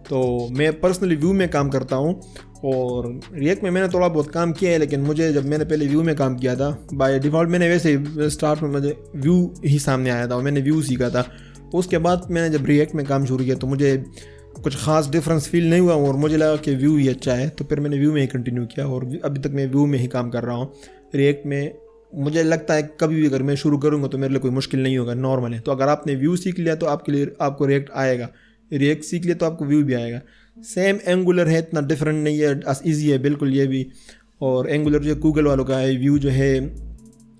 तो मैं पर्सनली व्यू में काम करता हूँ, और रिएक्ट में मैंने थोड़ा बहुत काम किया है, लेकिन मुझे जब मैंने पहले व्यू में काम किया था, बाय डिफ़ॉल्ट मैंने वैसे स्टार्ट में मुझे व्यू ही सामने आया था और मैंने व्यू सीखा था। उसके बाद मैंने जब रिएक्ट में काम शुरू किया तो मुझे कुछ ख़ास डिफरेंस फील नहीं हुआ, और मुझे लगा कि व्यू ही अच्छा है, तो फिर मैंने व्यू में ही कंटिन्यू किया, और अभी तक मैं व्यू में ही काम कर रहा हूँ। रिएक्ट में मुझे लगता है कभी भी अगर मैं शुरू करूँगा तो मेरे लिए कोई मुश्किल नहीं होगा, नॉर्मल है। तो अगर आपने व्यू सीख लिया तो आपके लिए आपको रिएक्ट आएगा, रिएक्ट सीख लिया तो आपको व्यू भी आएगा। सेम एंगुलर है, इतना डिफरेंट नहीं है, ईजी है बिल्कुल ये भी। और एंगुलर जो गूगल वालों का है, व्यू जो है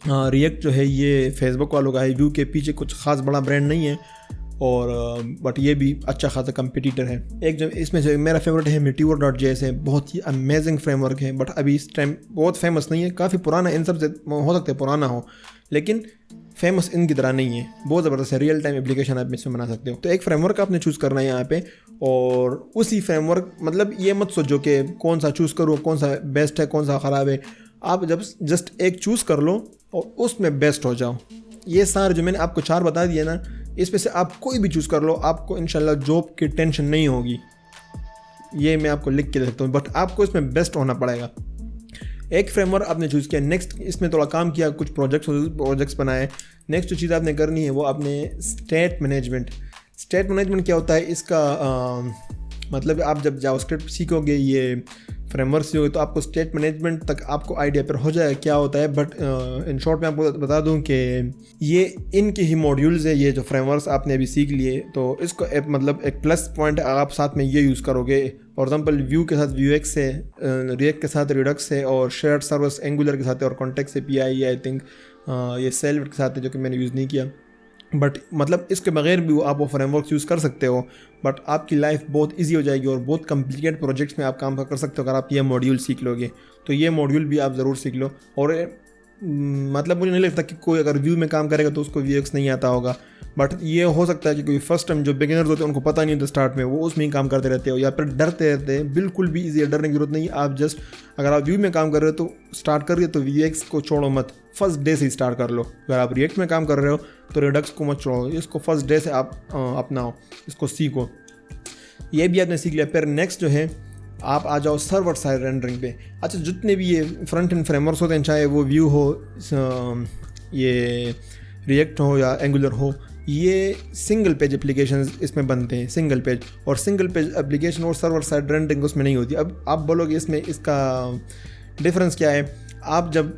रिएक्ट जो है ये फेसबुक वालों का है। व्यू के पीछे कुछ ख़ास बड़ा ब्रांड नहीं है, और बट ये भी अच्छा खासा कंपटीटर है। एक जो इसमें से मेरा फेवरेट है meteor.js है, बहुत ही अमेजिंग फ्रेमवर्क है, बट अभी इस टाइम बहुत फेमस नहीं है, काफ़ी पुराना है, इन सब से हो सकता है पुराना हो, लेकिन फेमस इनकी तरह नहीं है, बहुत ज़बरदस्त है। रियल टाइम एप्लीकेशन आप इसमें बना सकते हो। तो एक फ्रेमवर्क आपने चूज़ करना है यहाँ पे, और उसी फ्रेमवर्क मतलब ये मत सोचो कि कौन सा चूज़ करो, कौन सा बेस्ट है, कौन सा ख़राब है। आप जब जस्ट एक चूज़ कर लो और उसमें बेस्ट हो जाओ। ये सारे जो मैंने आपको 4 बता दिए ना, इसमें से आप कोई भी चूज़ कर लो, आपको इंशाल्लाह जॉब की टेंशन नहीं होगी, ये मैं आपको लिख के दे सकता हूँ। बट आपको इसमें बेस्ट होना पड़ेगा। एक फ्रेमवर्क आपने चूज़ किया, नेक्स्ट इसमें थोड़ा काम किया, कुछ प्रोजेक्ट्स बनाए। नेक्स्ट जो चीज़ आपने करनी है वो आपने स्टेट मैनेजमेंट क्या होता है इसका मतलब आप जब जावास्क्रिप्ट सीखोगे, ये फ्रेमवर्क सीखोगे, तो आपको स्टेट मैनेजमेंट तक आपको आइडिया पर हो जाएगा क्या होता है। बट इन शॉर्ट में आपको बता दूं कि ये इनके ही मॉड्यूल्स है, ये जो फ्रेमवर्क्स आपने अभी सीख लिए, तो इसको मतलब एक प्लस पॉइंट आप साथ में ये यूज़ करोगे। फॉर एग्जांपल व्यू के साथ Vuex है, रिएक्ट के साथ Redux है, और शेयर्ड सर्वर्स एंगुलर के साथ है, और कॉन्टेक्स्ट API आई थिंक ये सेल्फ के साथ है, जो कि मैंने यूज़ नहीं किया। बट मतलब इसके बगैर भी आप वो फ्रेमवर्क यूज़ कर सकते हो, बट आपकी लाइफ बहुत इजी हो जाएगी, और बहुत कॉम्प्लिकेटेड प्रोजेक्ट्स में आप काम कर सकते हो अगर आप ये मॉड्यूल सीख लोगे। तो ये मॉड्यूल भी आप ज़रूर सीख लो। और मतलब मुझे नहीं लगता कि कोई अगर व्यू में काम करेगा तो उसको Vuex नहीं आता होगा, बट ये हो सकता है कि कोई फर्स्ट टाइम जो बिगिनर्स होते हैं उनको पता नहीं होता स्टार्ट में, वो उसमें ही काम करते रहते हो, या फिर डरते रहते हैं। बिल्कुल भी ईजी है, डरने की जरूरत नहीं। आप जस्ट अगर आप व्यू में काम कर रहे हो तो स्टार्ट कर रहे हो तो Vuex को छोड़ो मत, फर्स्ट डे से ही स्टार्ट कर लो। अगर आप रिएक्ट में काम कर रहे हो तो Redux को मत छोड़ो, इसको फर्स्ट डे से आप अपनाओ, इसको सीखो। ये भी आपने सीख लिया। फिर नेक्स्ट जो है आप आ जाओ सर्वर साइड रेंडरिंग पे। अच्छा, जितने भी ये फ्रंट एंड फ्रेमवर्क्स होते हैं, चाहे वो व्यू हो, ये रिएक्ट हो या एंगुलर हो, ये सिंगल पेज एप्लीकेशन इसमें बनते हैं, सिंगल पेज। और सिंगल पेज एप्लीकेशन और सर्वर साइड रेंडरिंग उसमें नहीं होती। अब आप बोलोगे इसमें इसका डिफरेंस क्या है। आप जब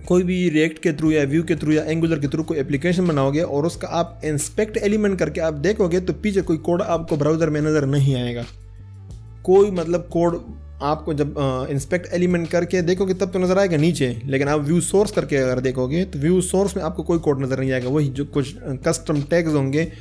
कोई भी रिएक्ट के थ्रू या व्यू के थ्रू या एंगुलर के थ्रू कोई एप्लीकेशन बनाओगे और उसका आप इंस्पेक्ट एलिमेंट करके आप देखोगे तो पीछे कोई कोड आपको ब्राउज़र में नज़र नहीं आएगा। कोई मतलब कोड आपको जब इंस्पेक्ट एलिमेंट करके देखोगे तब तो नज़र आएगा नीचे, लेकिन आप व्यू सोर्स करके अगर देखोगे तो व्यू सोर्स में आपको कोई कोड नज़र नहीं आएगा। वही जो कुछ कस्टम टैग्स होंगे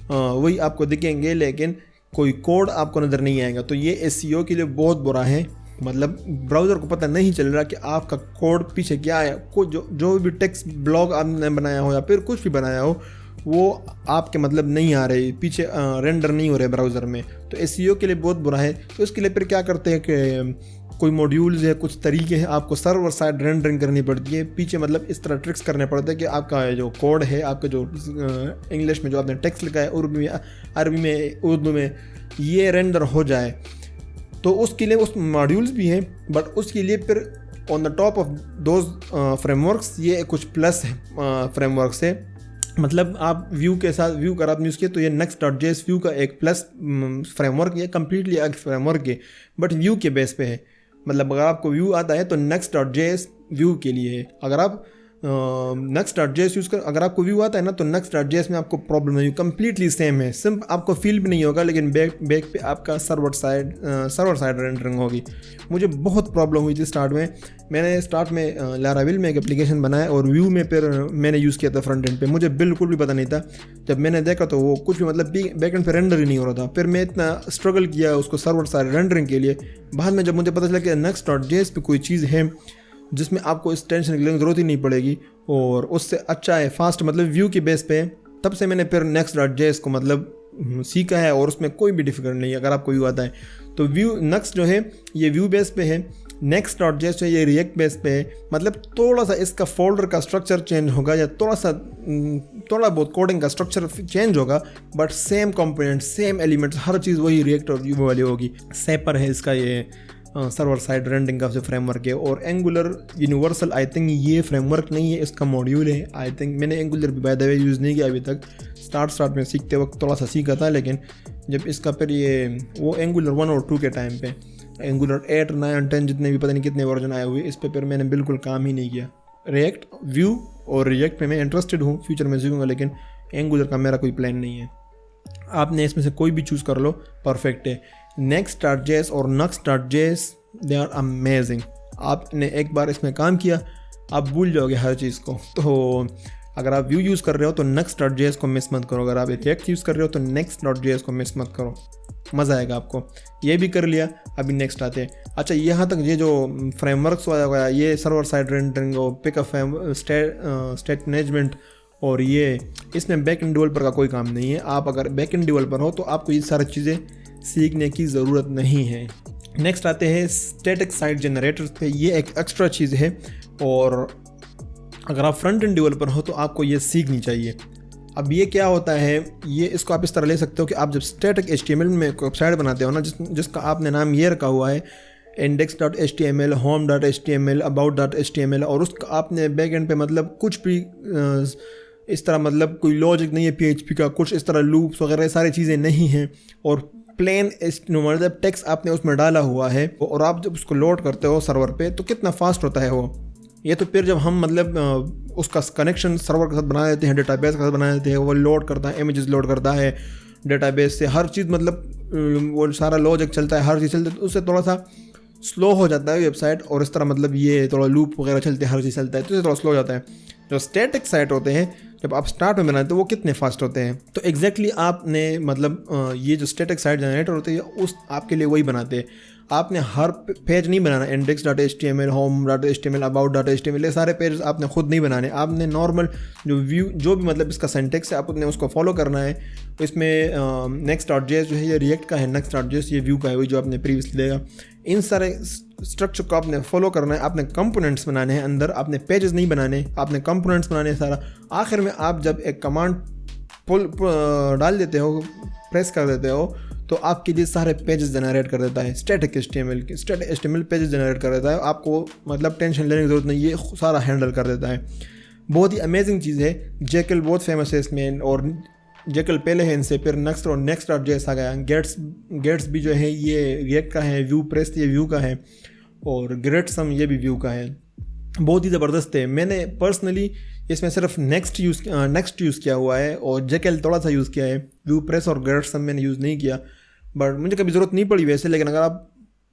वही आपको दिखेंगे, लेकिन कोई कोड आपको नज़र नहीं आएगा। तो ये SEO के लिए बहुत बुरा है। मतलब ब्राउज़र को पता नहीं चल रहा कि आपका कोड पीछे क्या है। कोई जो भी टेक्स्ट ब्लॉग आपने बनाया हो या फिर कुछ भी बनाया हो, वो आपके मतलब नहीं आ रहे, पीछे रेंडर नहीं हो रहे ब्राउज़र में, तो एसईओ के लिए बहुत बुरा है। तो इसके लिए फिर क्या करते हैं कि कोई मॉड्यूल्स है, कुछ तरीके हैं, आपको सर्वर साइड रेंडरिंग करनी पड़ती है पीछे, मतलब इस तरह ट्रिक्स करने पड़ते हैं कि आपका जो कोड है, आपका जो इंग्लिश में जो आपने टेक्स्ट लिखा है, उर्दू में, अरबी में, उर्दू में, ये रेंडर हो जाए। तो उसके लिए उस मॉड्यूल्स भी हैं, बट उसके लिए फिर on the top of those frameworks ये कुछ प्लस है फ्रेमवर्क से। मतलब आप व्यू के साथ, व्यू अगर आप यूज़ किए तो ये next.js व्यू का एक प्लस फ्रेमवर्क, ये कम्प्लीटली एक फ्रेमवर्क है बट व्यू के बेस पे है। मतलब अगर आपको व्यू आता है तो next.js व्यू के लिए है। अगर आप next.js यूज़ कर, अगर आपको व्यू आता है ना तो next.js में आपको प्रॉब्लम नहीं, कम्प्लीटली सेम है, सिर्फ आपको फील भी नहीं होगा, लेकिन बैक पे आपका सर्वर साइड रेंडरिंग होगी। मुझे बहुत प्रॉब्लम हुई थी स्टार्ट में। मैंने स्टार्ट में लाराविल में एक एप्लीकेशन बनाया और व्यू में फिर मैंने यूज़ किया था फ्रंट एंड पे, मुझे बिल्कुल भी पता नहीं था। जब मैंने देखा तो वो कुछ भी मतलब बैक एंड पे रेंडर ही नहीं हो रहा था। फिर मैं इतना स्ट्रगल किया उसको सर्वर साइड रेंडरिंग के लिए। बाद में जब मुझे पता चला कि next.js पे कोई चीज़ है जिसमें आपको इस टेंशन की ज़रूरत ही नहीं पड़ेगी और उससे अच्छा है फास्ट, मतलब व्यू की बेस पे, तब से मैंने फिर next.js को मतलब सीखा है और उसमें कोई भी डिफिकल्ट नहीं है। अगर आपको व्यू आता है तो व्यू नेक्स्ट जो है ये व्यू बेस पे है, next.js है ये रिएक्ट बेस पे है। मतलब थोड़ा सा इसका फोल्डर का स्ट्रक्चर चेंज होगा या थोड़ा बहुत कोडिंग का स्ट्रक्चर चेंज होगा, but same component, same elements, हर चीज़ वही रिएक्ट और व्यू वाली होगी। सेपर है इसका ये सर्वर साइड रेंडरिंग का जो फ्रेमवर्क है। और एंगुलर यूनिवर्सल, आई थिंक ये फ्रेमवर्क नहीं है, इसका मॉड्यूल है आई थिंक। मैंने एंगुलर भी बाय द वे यूज़ नहीं किया अभी तक, स्टार्ट में सीखते वक्त थोड़ा सा सीखा था, लेकिन जब इसका फिर ये वो एंगुलर 1 और 2 के टाइम पे, एंगुलर 8, 9, 10 जितने भी पता नहीं कितने वर्जन आए हुए, इस पे फिर मैंने बिल्कुल काम ही नहीं किया। रिएक्ट, व्यू और रिएक्ट पे मैं इंटरेस्टेड हूँ, फ्यूचर में सीखूंगा, लेकिन एंगुलर का मेरा कोई प्लान नहीं है। आपने इसमें से कोई भी चूज़ कर लो, परफेक्ट है। next.js और next.js दे आर अमेजिंग। आपने एक बार इसमें काम किया आप भूल जाओगे हर चीज़ को। तो अगर आप व्यू यूज़ कर रहे हो तो next.js को मिस मत करो, अगर आप रिएक्ट यूज़ कर रहे हो तो next.js को मिस मत करो, मज़ा आएगा आपको। ये भी कर लिया, अभी नेक्स्ट आते हैं। अच्छा, यहाँ तक ये जो फ्रेमवर्क्स आया हुआ है, ये सर्वर साइड रेंडरिंग और पिकअप स्टेट मैनेजमेंट, और ये इसमें बैक एंड डेवलपर का कोई काम नहीं है। आप अगर बैक एंड डेवलपर हो तो आपको ये सारी चीज़ें सीखने की ज़रूरत नहीं है। नेक्स्ट आते हैं स्टैटिक साइट जनरेटर्स पे। ये एक एक्स्ट्रा चीज़ है और अगर आप फ्रंट एंड डेवलपर हो तो आपको ये सीखनी चाहिए। अब ये क्या होता है, ये इसको आप इस तरह ले सकते हो कि आप जब स्टैटिक HTML में वेबसाइट बनाते हो ना, जिसका आपने नाम ये रखा हुआ है index.html, home.html, about.html, और उसका आपने बैक एंड पे मतलब कुछ भी इस तरह, मतलब कोई लॉजिक नहीं है PHP का, कुछ इस तरह लूप्स वगैरह सारी चीज़ें नहीं हैं, और प्लेन मतलब टेक्स्ट आपने उसमें डाला हुआ है, और आप जब उसको लोड करते हो सर्वर पे तो कितना फास्ट होता है वो। ये तो फिर जब हम मतलब उसका कनेक्शन सर्वर के साथ बना देते हैं, डेटाबेस के साथ बना देते हैं, वो लोड करता है, इमेजेस लोड करता है डेटाबेस से, हर चीज़ मतलब वो सारा लॉजिक चलता है, हर चीज़ चलती है, तो उससे थोड़ा सा स्लो हो जाता है वेबसाइट। और इस तरह मतलब ये थोड़ा लूप वगैरह चलते हैं, हर चीज़ चलता है, तो इससे थोड़ा स्लो हो जाता है। जो स्टैटिक साइट होते हैं जब आप स्टार्ट में बनाते हो वो कितने फास्ट होते हैं। तो एग्जैक्टली आपने मतलब ये जो स्टैटिक साइट जनरेटर होते हैं उस आपके लिए वही बनाते हैं। आपने हर पेज नहीं बनाना, index.html, home.html, about.html, ये सारे पेज आपने खुद नहीं बनाने। आपने नॉर्मल जो व्यू जो भी मतलब इसका सिंटैक्स है आपने उसको फॉलो करना है। इसमें next.js जो है ये रिएक्ट का है, next.js ये व्यू का है, वही जो आपने प्रीवियसली देखा। इन सारे स्ट्रक्चर को आपने फॉलो करना है, आपने कंपोनेंट्स बनाने हैं अंदर, आपने पेजेस नहीं बनाने, आपने कंपोनेंट्स बनाने हैं सारा। आखिर में आप जब एक कमांड डाल देते हो, प्रेस कर देते हो, तो आपके लिए सारे पेजेस जनरेट कर देता है। स्टैटिक HTML पेजेस जनरेट कर देता है, आपको मतलब टेंशन लेने की ज़रूरत नहीं, ये सारा हैंडल कर देता है। बहुत ही अमेजिंग चीज़ है। जेकल बहुत फेमस है इसमें, और जेकल पहले है इनसे, फिर next.js आ गया। गेट्स भी जो है ये रिएक्ट का है, व्यू प्रेस ये व्यू का है, और ग्रेटसम ये भी व्यू का है। बहुत ही ज़बरदस्त है। मैंने पर्सनली इसमें सिर्फ नेक्स्ट यूज़ किया हुआ है, और जेकल थोड़ा सा यूज़ किया है। व्यू प्रेस और ग्रेटसम मैंने यूज़ नहीं किया, बट मुझे कभी ज़रूरत नहीं पड़ी वैसे। लेकिन अगर आप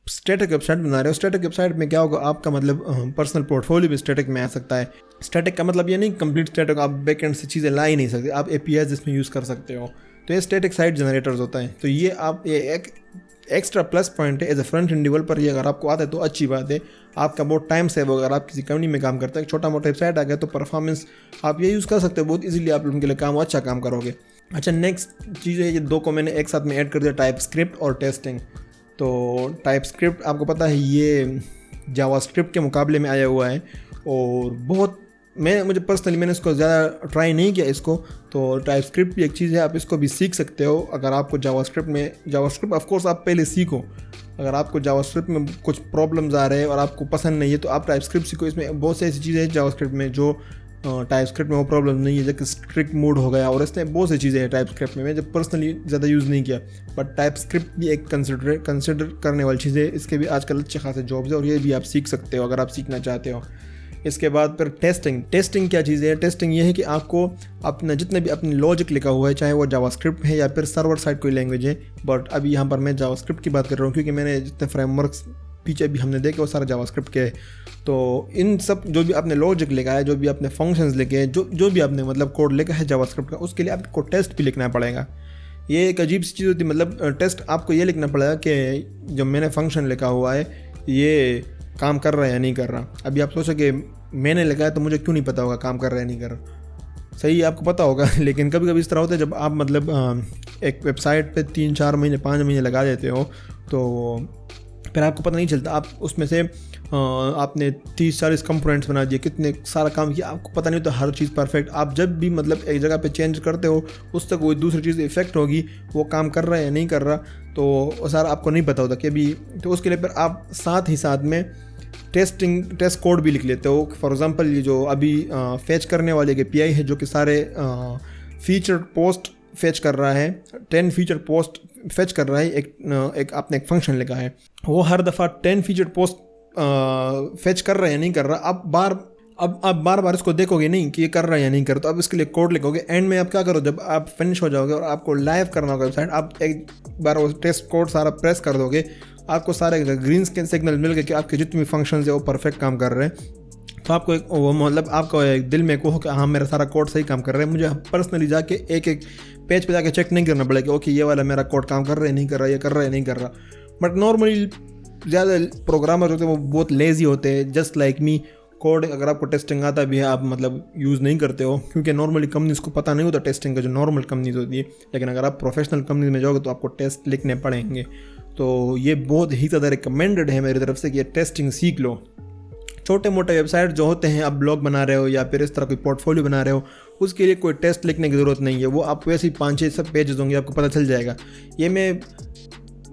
स्टैटिक वेबसाइट बना रहे हो, स्टैटिक वेबसाइट में क्या होगा, आपका मतलब पर्सनल पोर्टफोलियो भी स्टैटिक में आ सकता है। स्टैटिक का मतलब ये नहीं कंप्लीट स्टैटिक, आप बैकएंड से चीज़ें ला ही नहीं सकते, आप APIs इसमें यूज़ कर सकते हो। तो ये स्टैटिक साइट जनरेटर्स होता है। तो ये आप ये एक एक्स्ट्रा प्लस पॉइंट है as a front end developer. ये अगर आपको आता है तो अच्छी बात है, आपका बहुत टाइम सेव होगा। अगर आप किसी कंपनी में काम करते हैं, छोटा मोटा वेबसाइट आ गया तो परफॉर्मेंस आप ये यूज़ कर सकते हो, बहुत इजीली आप उनके लिए अच्छा काम करोगे। अच्छा, नेक्स्ट चीज़ है, ये दो को मैंने एक साथ में ऐड कर दिया, टाइप स्क्रिप्ट और टेस्टिंग। तो टाइप स्क्रिप्ट आपको पता है ये जावास्क्रिप्ट के मुकाबले में आया हुआ है और बहुत मुझे पर्सनली मैंने इसको ज़्यादा ट्राई नहीं किया इसको। तो टाइप स्क्रिप्ट भी एक चीज़ है, आप इसको भी सीख सकते हो अगर आपको जावास्क्रिप्ट ऑफकोर्स आप पहले सीखो। अगर आपको जावास्क्रिप्ट में कुछ प्रॉब्लम्स आ रहे हैं और आपको पसंद नहीं है तो आप टाइप स्क्रिप्ट सीखो। इसमें बहुत सी ऐसी चीज़ें हैं जावास्क्रिप्ट में जो टाइप स्क्रिप्ट में वो प्रॉब्लम नहीं है, जैसे स्ट्रिक्ट मोड हो गया और इसमें बहुत सी चीज़ें हैं टाइप स्क्रिप्ट में। मैं जब पर्सनली ज़्यादा यूज़ नहीं किया, बट टाइप स्क्रिप्ट भी एक कंसिडर करने वाली चीज़ है। इसके भी आजकल अच्छे खासे जॉब्स है और ये भी आप सीख सकते हो अगर आप सीखना चाहते हो। इसके बाद फिर टेस्टिंग क्या चीज़ है? टेस्टिंग ये है कि आपको अपना जितने भी अपनी लॉजिक लिखा हुआ है, चाहे वो जावास्क्रिप्ट है या फिर सर्वर साइड कोई लैंग्वेज है, बट अभी यहाँ पर मैं जावास्क्रिप्ट की बात कर रहा हूँ क्योंकि मैंने जितने फ्रेमवर्क्स पीछे भी हमने देखे वो सारे जावास्क्रिप्ट के। तो इन सब जो भी आपने लॉजिक लिखा है, जो भी आपने फंक्शंस लिखे हैं, जो भी आपने मतलब कोड लिखा है जावास्क्रिप्ट का, उसके लिए आपको टेस्ट भी लिखना पड़ेगा। ये एक अजीब सी चीज़ होती है, मतलब टेस्ट आपको ये लिखना पड़ेगा कि जब मैंने फंक्शन लिखा हुआ है ये काम कर रहा है या नहीं कर रहा। अभी आप सोचो कि मैंने लिखा है तो मुझे क्यों नहीं पता होगा काम कर रहा है नहीं कर रहा। सही आपको पता होगा, लेकिन कभी कभी इस तरह होता है जब आप मतलब एक वेबसाइट पे 3-4 महीने 5 महीने लगा देते हो तो फिर आपको पता नहीं चलता। आप उसमें से आपने 30-40 कंपोनेंट्स बना दिए, कितने सारा काम किया, आपको पता नहीं होता हर चीज़ परफेक्ट। आप जब भी मतलब एक जगह पे चेंज करते हो उस तक कोई दूसरी चीज़ इफेक्ट होगी, वो काम कर रहा है या नहीं कर रहा, तो वो सारा आपको नहीं पता होता कि अभी। तो उसके लिए फिर आप साथ में टेस्ट कोड भी लिख लेते हो। फॉर एग्जांपल ये जो अभी फेच करने वाले के पीआई है जो कि सारे फीचर पोस्ट फेच कर रहा है, 10 फीचर पोस्ट फेच कर रहा है। एक आपने एक फंक्शन लिखा है, वो हर दफ़ा 10 फीचर पोस्ट फेच कर रहा है या नहीं कर रहा। आप बार बार इसको देखोगे नहीं कि ये कर रहा है या नहीं कर रहा, तो आप इसके लिए कोड लिखोगे। एंड में आप क्या करो, जब आप फिनिश हो जाओगे और आपको लाइव करना होगा वेबसाइट, आप एक बार वो टेस्ट कोड सारा प्रेस कर दोगे, आपको सारे ग्रीन सिग्नल मिल गए कि आपके जितने भी फंक्शंस है वो परफेक्ट काम कर रहे हैं। तो आपको एक वो मतलब आपको एक दिल में कहो कि हाँ मेरा सारा कोड सही काम कर रहा है। मुझे पर्सनली जाके एक पेज पे जाके चेक नहीं करना पड़ेगा ओके ये वाला मेरा कोड काम कर रहा है नहीं कर रहा, ये कर रहा है नहीं कर रहा। बट नॉर्मली ज़्यादा प्रोग्रामर होते हैं वो बहुत लेज़ी होते हैं, जस्ट लाइक मी। कोड अगर आपको टेस्टिंग आता भी है आप मतलब यूज़ नहीं करते हो क्योंकि नॉर्मली कंपनीज़ को पता नहीं होता टेस्टिंग का, जो नॉर्मल कंपनीज़ होती है। लेकिन अगर आप प्रोफेशनल कंपनी में जाओगे तो आपको टेस्ट लिखने पड़ेंगे। तो ये बहुत ही ज़्यादा रिकमेंडेड है मेरी तरफ से कि ये टेस्टिंग सीख लो। छोटे मोटे वेबसाइट जो होते हैं, आप ब्लॉग बना रहे हो या फिर इस तरह कोई पोर्टफोलियो बना रहे हो, उसके लिए कोई टेस्ट लिखने की ज़रूरत नहीं है। वो आप वैसे ही 5-6 सब पेजेस होंगे, आपको पता चल जाएगा। ये मैं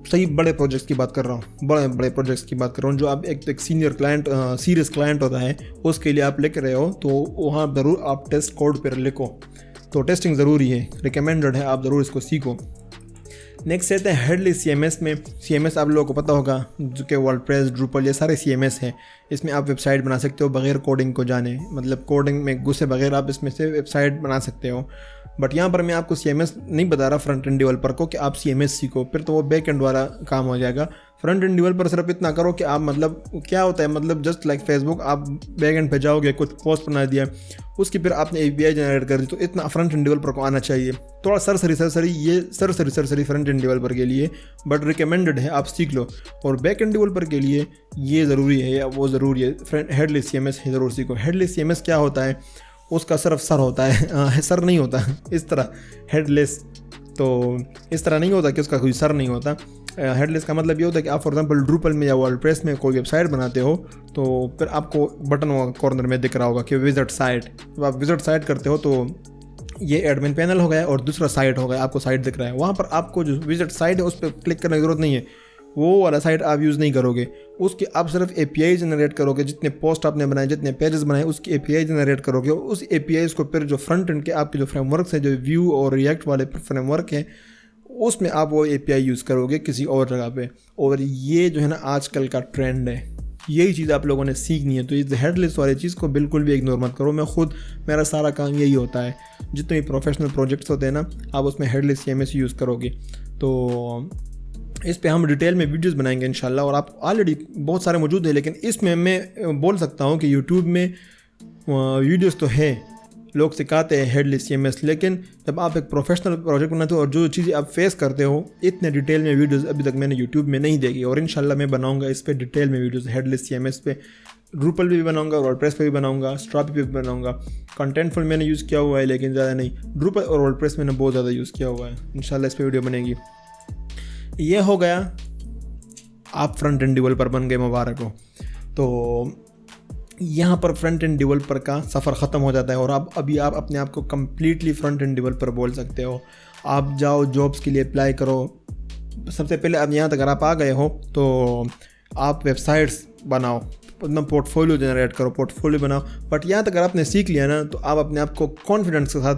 सही बड़े प्रोजेक्ट्स की बात कर रहा हूँ, बड़े प्रोजेक्ट्स की बात कर रहा हूँ जो आप एक सीनियर क्लाइंट सीरियस क्लाइंट होता है उसके लिए आप लिख रहे हो, तो वहाँ ज़रूर आप टेस्ट कोड पर लिखो। तो टेस्टिंग ज़रूरी है, रिकमेंडेड है, आप ज़रूर इसको सीखो। नेक्स्ट रहते हैं हेडलेस CMS में। CMS आप लोगों को पता होगा जो कि वर्डप्रेस, ड्रूपल, ये सारे CMS हैं। इसमें आप वेबसाइट बना सकते हो बगैर कोडिंग को जाने, मतलब कोडिंग में घुसे बगैर आप इसमें से वेबसाइट बना सकते हो। बट यहाँ पर मैं आपको CMS नहीं बता रहा फ्रंट एंड डेवलपर को कि आप CMS सीखो, फिर तो वो बैक एंड वाला काम हो जाएगा। फ्रंट एंड डेवलपर सिर्फ इतना करो कि आप मतलब क्या होता है, मतलब जस्ट लाइक फेसबुक, आप बैक एंड पे जाओगे, कुछ पोस्ट बना दिया, उसकी फिर आपने API जनरेट कर दी, तो इतना फ्रंट एंड डेवलपर को आना चाहिए। थोड़ा सरसरी फ्रंट एंड डेवलपर के लिए, बट रिकमेंडेड है, आप सीख लो। और बैक एंड डेवलपर के लिए ये ज़रूरी है या वो ज़रूरी है, हेडलेस CMS ज़रूर सीखो। हेडलेस CMS क्या होता है, उसका सिर्फ सर होता है, सर नहीं होता इस तरह हेडलेस, तो इस तरह नहीं होता कि उसका कोई सर नहीं होता। हेडलेस का मतलब ये होता है कि आप फॉर एग्जांपल ड्रूपल में या वर्डप्रेस में कोई वेबसाइट बनाते हो, तो फिर आपको बटन कॉर्नर में दिख रहा होगा कि विजिट साइट। तो आप विजिट साइट करते हो तो ये एडमिन पैनल हो गया और दूसरा साइट हो गया, आपको साइट दिख रहा है। वहाँ पर आपको जो विजिट साइट है उस पर क्लिक करने की ज़रूरत नहीं है, वो वाला साइट आप यूज़ नहीं करोगे। उसकी आप सिर्फ API जनरेट करोगे, जितने पोस्ट आपने बनाए, जितने पेजेस बनाए, उसकी API जनरेट करोगे। उस APIs को फिर जो फ्रंट एंड के आपके जो फ्रेमवर्क्स हैं, जो व्यू और रिएक्ट वाले फ्रेमवर्क हैं, उसमें आप वो API यूज़ करोगे किसी और जगह पे। और ये जो है ना आजकल का ट्रेंड है, यही चीज़ आप लोगों ने सीखनी है। तो इस हेडलेस वाली चीज़ को बिल्कुल भी इग्नोर मत करो। मेरा सारा काम यही होता है, जितने भी प्रोफेशनल प्रोजेक्ट्स होते हैं ना, आप उसमें हेडलेस CMS यूज़ करोगे। तो इस पे हम डिटेल में वीडियोस बनाएंगे इंशाल्लाह, और आप ऑलरेडी बहुत सारे मौजूद हैं। लेकिन इसमें मैं बोल सकता हूँ कि यूट्यूब में वीडियोस तो है, लोग सिखाते हैं हेडलेस CMS, लेकिन जब आप एक प्रोफेशनल प्रोजेक्ट बनाते हो और जो चीज़ें आप फेस करते हो, इतने डिटेल में वीडियोस अभी तक मैंने यूट्यूब में नहीं देखी, और इंशाल्लाह मैं बनाऊंगा इस पे डिटेल में वीडियोस हेडलेस CMS पे। ड्रूपल पे भी बनाऊंगा, वर्डप्रेस पे भी बनाऊंगा, स्ट्रापी पे भी बनाऊंगा। कंटेंटफुल मैंने यूज़ किया हुआ है लेकिन ज़्यादा नहीं। ड्रूपल और वर्डप्रेस मैंने बहुत ज़्यादा यूज़ किया हुआ है। इंशाल्लाह इस पर वीडियो बनेगी। ये हो गया, आप फ्रंट एंड डेवलपर बन गए, मुबारक हो। तो यहाँ पर फ्रंट एंड डेवलपर का सफ़र ख़त्म हो जाता है और आप अभी आप अपने आप को कम्प्लीटली फ्रंट एंड डेवलपर बोल सकते हो। आप जाओ जॉब्स के लिए अप्लाई करो। सबसे पहले अब यहाँ तक अगर आप आ गए हो तो आप वेबसाइट्स बनाओ, अपना पोर्टफोलियो जनरेट करो, पोर्टफोलियो बनाओ। बट यहाँ तक अगर आपने सीख लिया ना तो आप अपने आप को कॉन्फिडेंस के साथ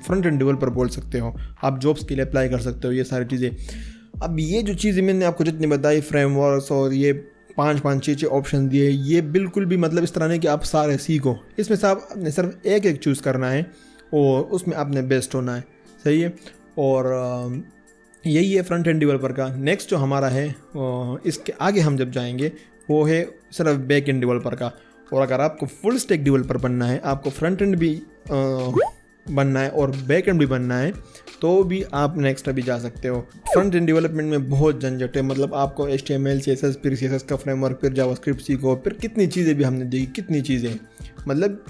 फ्रंट एंड डेवलपर बोल सकते हो। आप जॉब्स के लिए अप्लाई कर सकते हो, ये सारी चीज़ें। अब ये जो चीज़ें मैंने आपको जितनी बताई, फ्रेमवर्क्स और ये 5-6 ऑप्शन दिए, ये बिल्कुल भी मतलब इस तरह नहीं कि आप सारे सीखो। इसमें से आपने सिर्फ एक चूज़ करना है और उसमें आपने बेस्ट होना है, सही है। और यही है फ्रंट एंड डेवलपर का। नेक्स्ट जो हमारा है इसके आगे हम जब जाएंगे वो है सिर्फ बैक एंड डेवलपर का। और अगर आपको फुल स्टैक डेवलपर बनना है, आपको फ्रंट एंड भी बनना है और बैक एंड भी बनना है, तो भी आप नेक्स्ट अभी जा सकते हो। फ्रंट एंड डेवलपमेंट में बहुत झंझट है, मतलब आपको HTML CSS फिर CSS का फ्रेमवर्क, फिर जावास्क्रिप्ट सीखो, फिर कितनी चीज़ें भी हमने देखी, कितनी चीज़ें, मतलब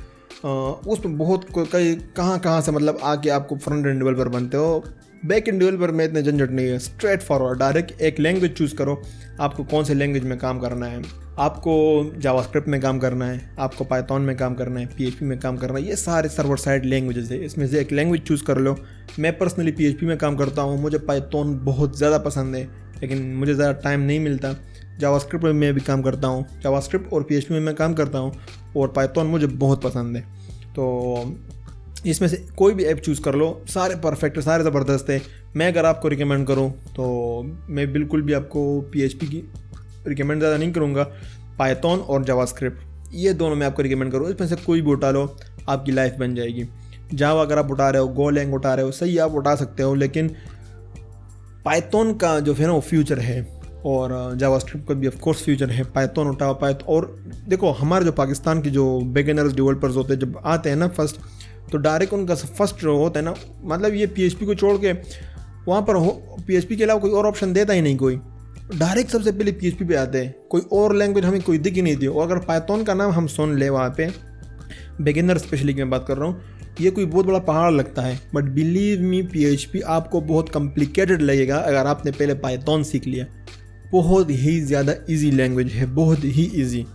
उसमें बहुत कई कहाँ से मतलब आके आपको फ्रंट एंड डेवलपर बनते हो। बैक एंड डेवलपर में इतने झंझट नहीं है, स्ट्रेट फॉरवर्ड, डायरेक्ट एक लैंग्वेज चूज़ करो। आपको कौन से लैंग्वेज में काम करना है, आपको जावास्क्रिप्ट में काम करना है, आपको पाइथन में काम करना है, PHP में काम करना है, ये सारे सर्वर साइड लैंग्वेजेस है। इसमें से एक लैंग्वेज चूज़ कर लो। मैं पर्सनली PHP में काम करता हूँ, मुझे पाइथन बहुत ज़्यादा पसंद है लेकिन मुझे ज़्यादा टाइम नहीं मिलता। जावास्क्रिप्ट में मैं भी काम करता हूँ, जावास्क्रिप्ट और PHP में मैं काम करता हूँ, और पाइथन मुझे बहुत पसंद है। तो इसमें से कोई भी ऐप चूज़ कर लो, सारे परफेक्ट है, सारे ज़बरदस्त है। मैं अगर आपको रिकमेंड करूँ तो मैं बिल्कुल भी आपको PHP की रिकमेंड ज़्यादा नहीं करूँगा। पाइथन और जावास्क्रिप्ट, ये दोनों मैं आपको रिकमेंड करूँ। इसमें से कोई भी उठा लो, आपकी लाइफ बन जाएगी। जावा अगर आप उठा रहे हो, गोलैंग उठा रहे हो, सही आप उठा सकते हो, लेकिन पाइथन का जो है ना वो फ्यूचर है, और जावास्क्रिप्ट का भी ऑफ कोर्स फ्यूचर है। पाइथन उठाओ, पाइथन। और देखो हमारे जो पाकिस्तान के जो बिगिनर्स डेवलपर्स होते हैं, जब आते हैं ना फर्स्ट, तो डायरेक्ट उनका फर्स्ट जो होता है ना, मतलब ये PHP को छोड़ के वहाँ पर PHP के अलावा कोई और ऑप्शन देता ही नहीं कोई, डायरेक्ट सबसे पहले PHP पे आते हैं। कोई और लैंग्वेज हमें कोई दिख ही नहीं दी। और अगर पाइथन का नाम हम सुन ले वहाँ पे, बिगिनर स्पेशली की मैं बात कर रहा हूँ, ये कोई बहुत बड़ा पहाड़ लगता है, बट बिलीव मी PHP आपको बहुत कॉम्प्लिकेटेड लगेगा अगर आपने पहले पाइथन सीख लिया। बहुत ही ज़्यादा ईजी लैंग्वेज है, बहुत ही ईजी।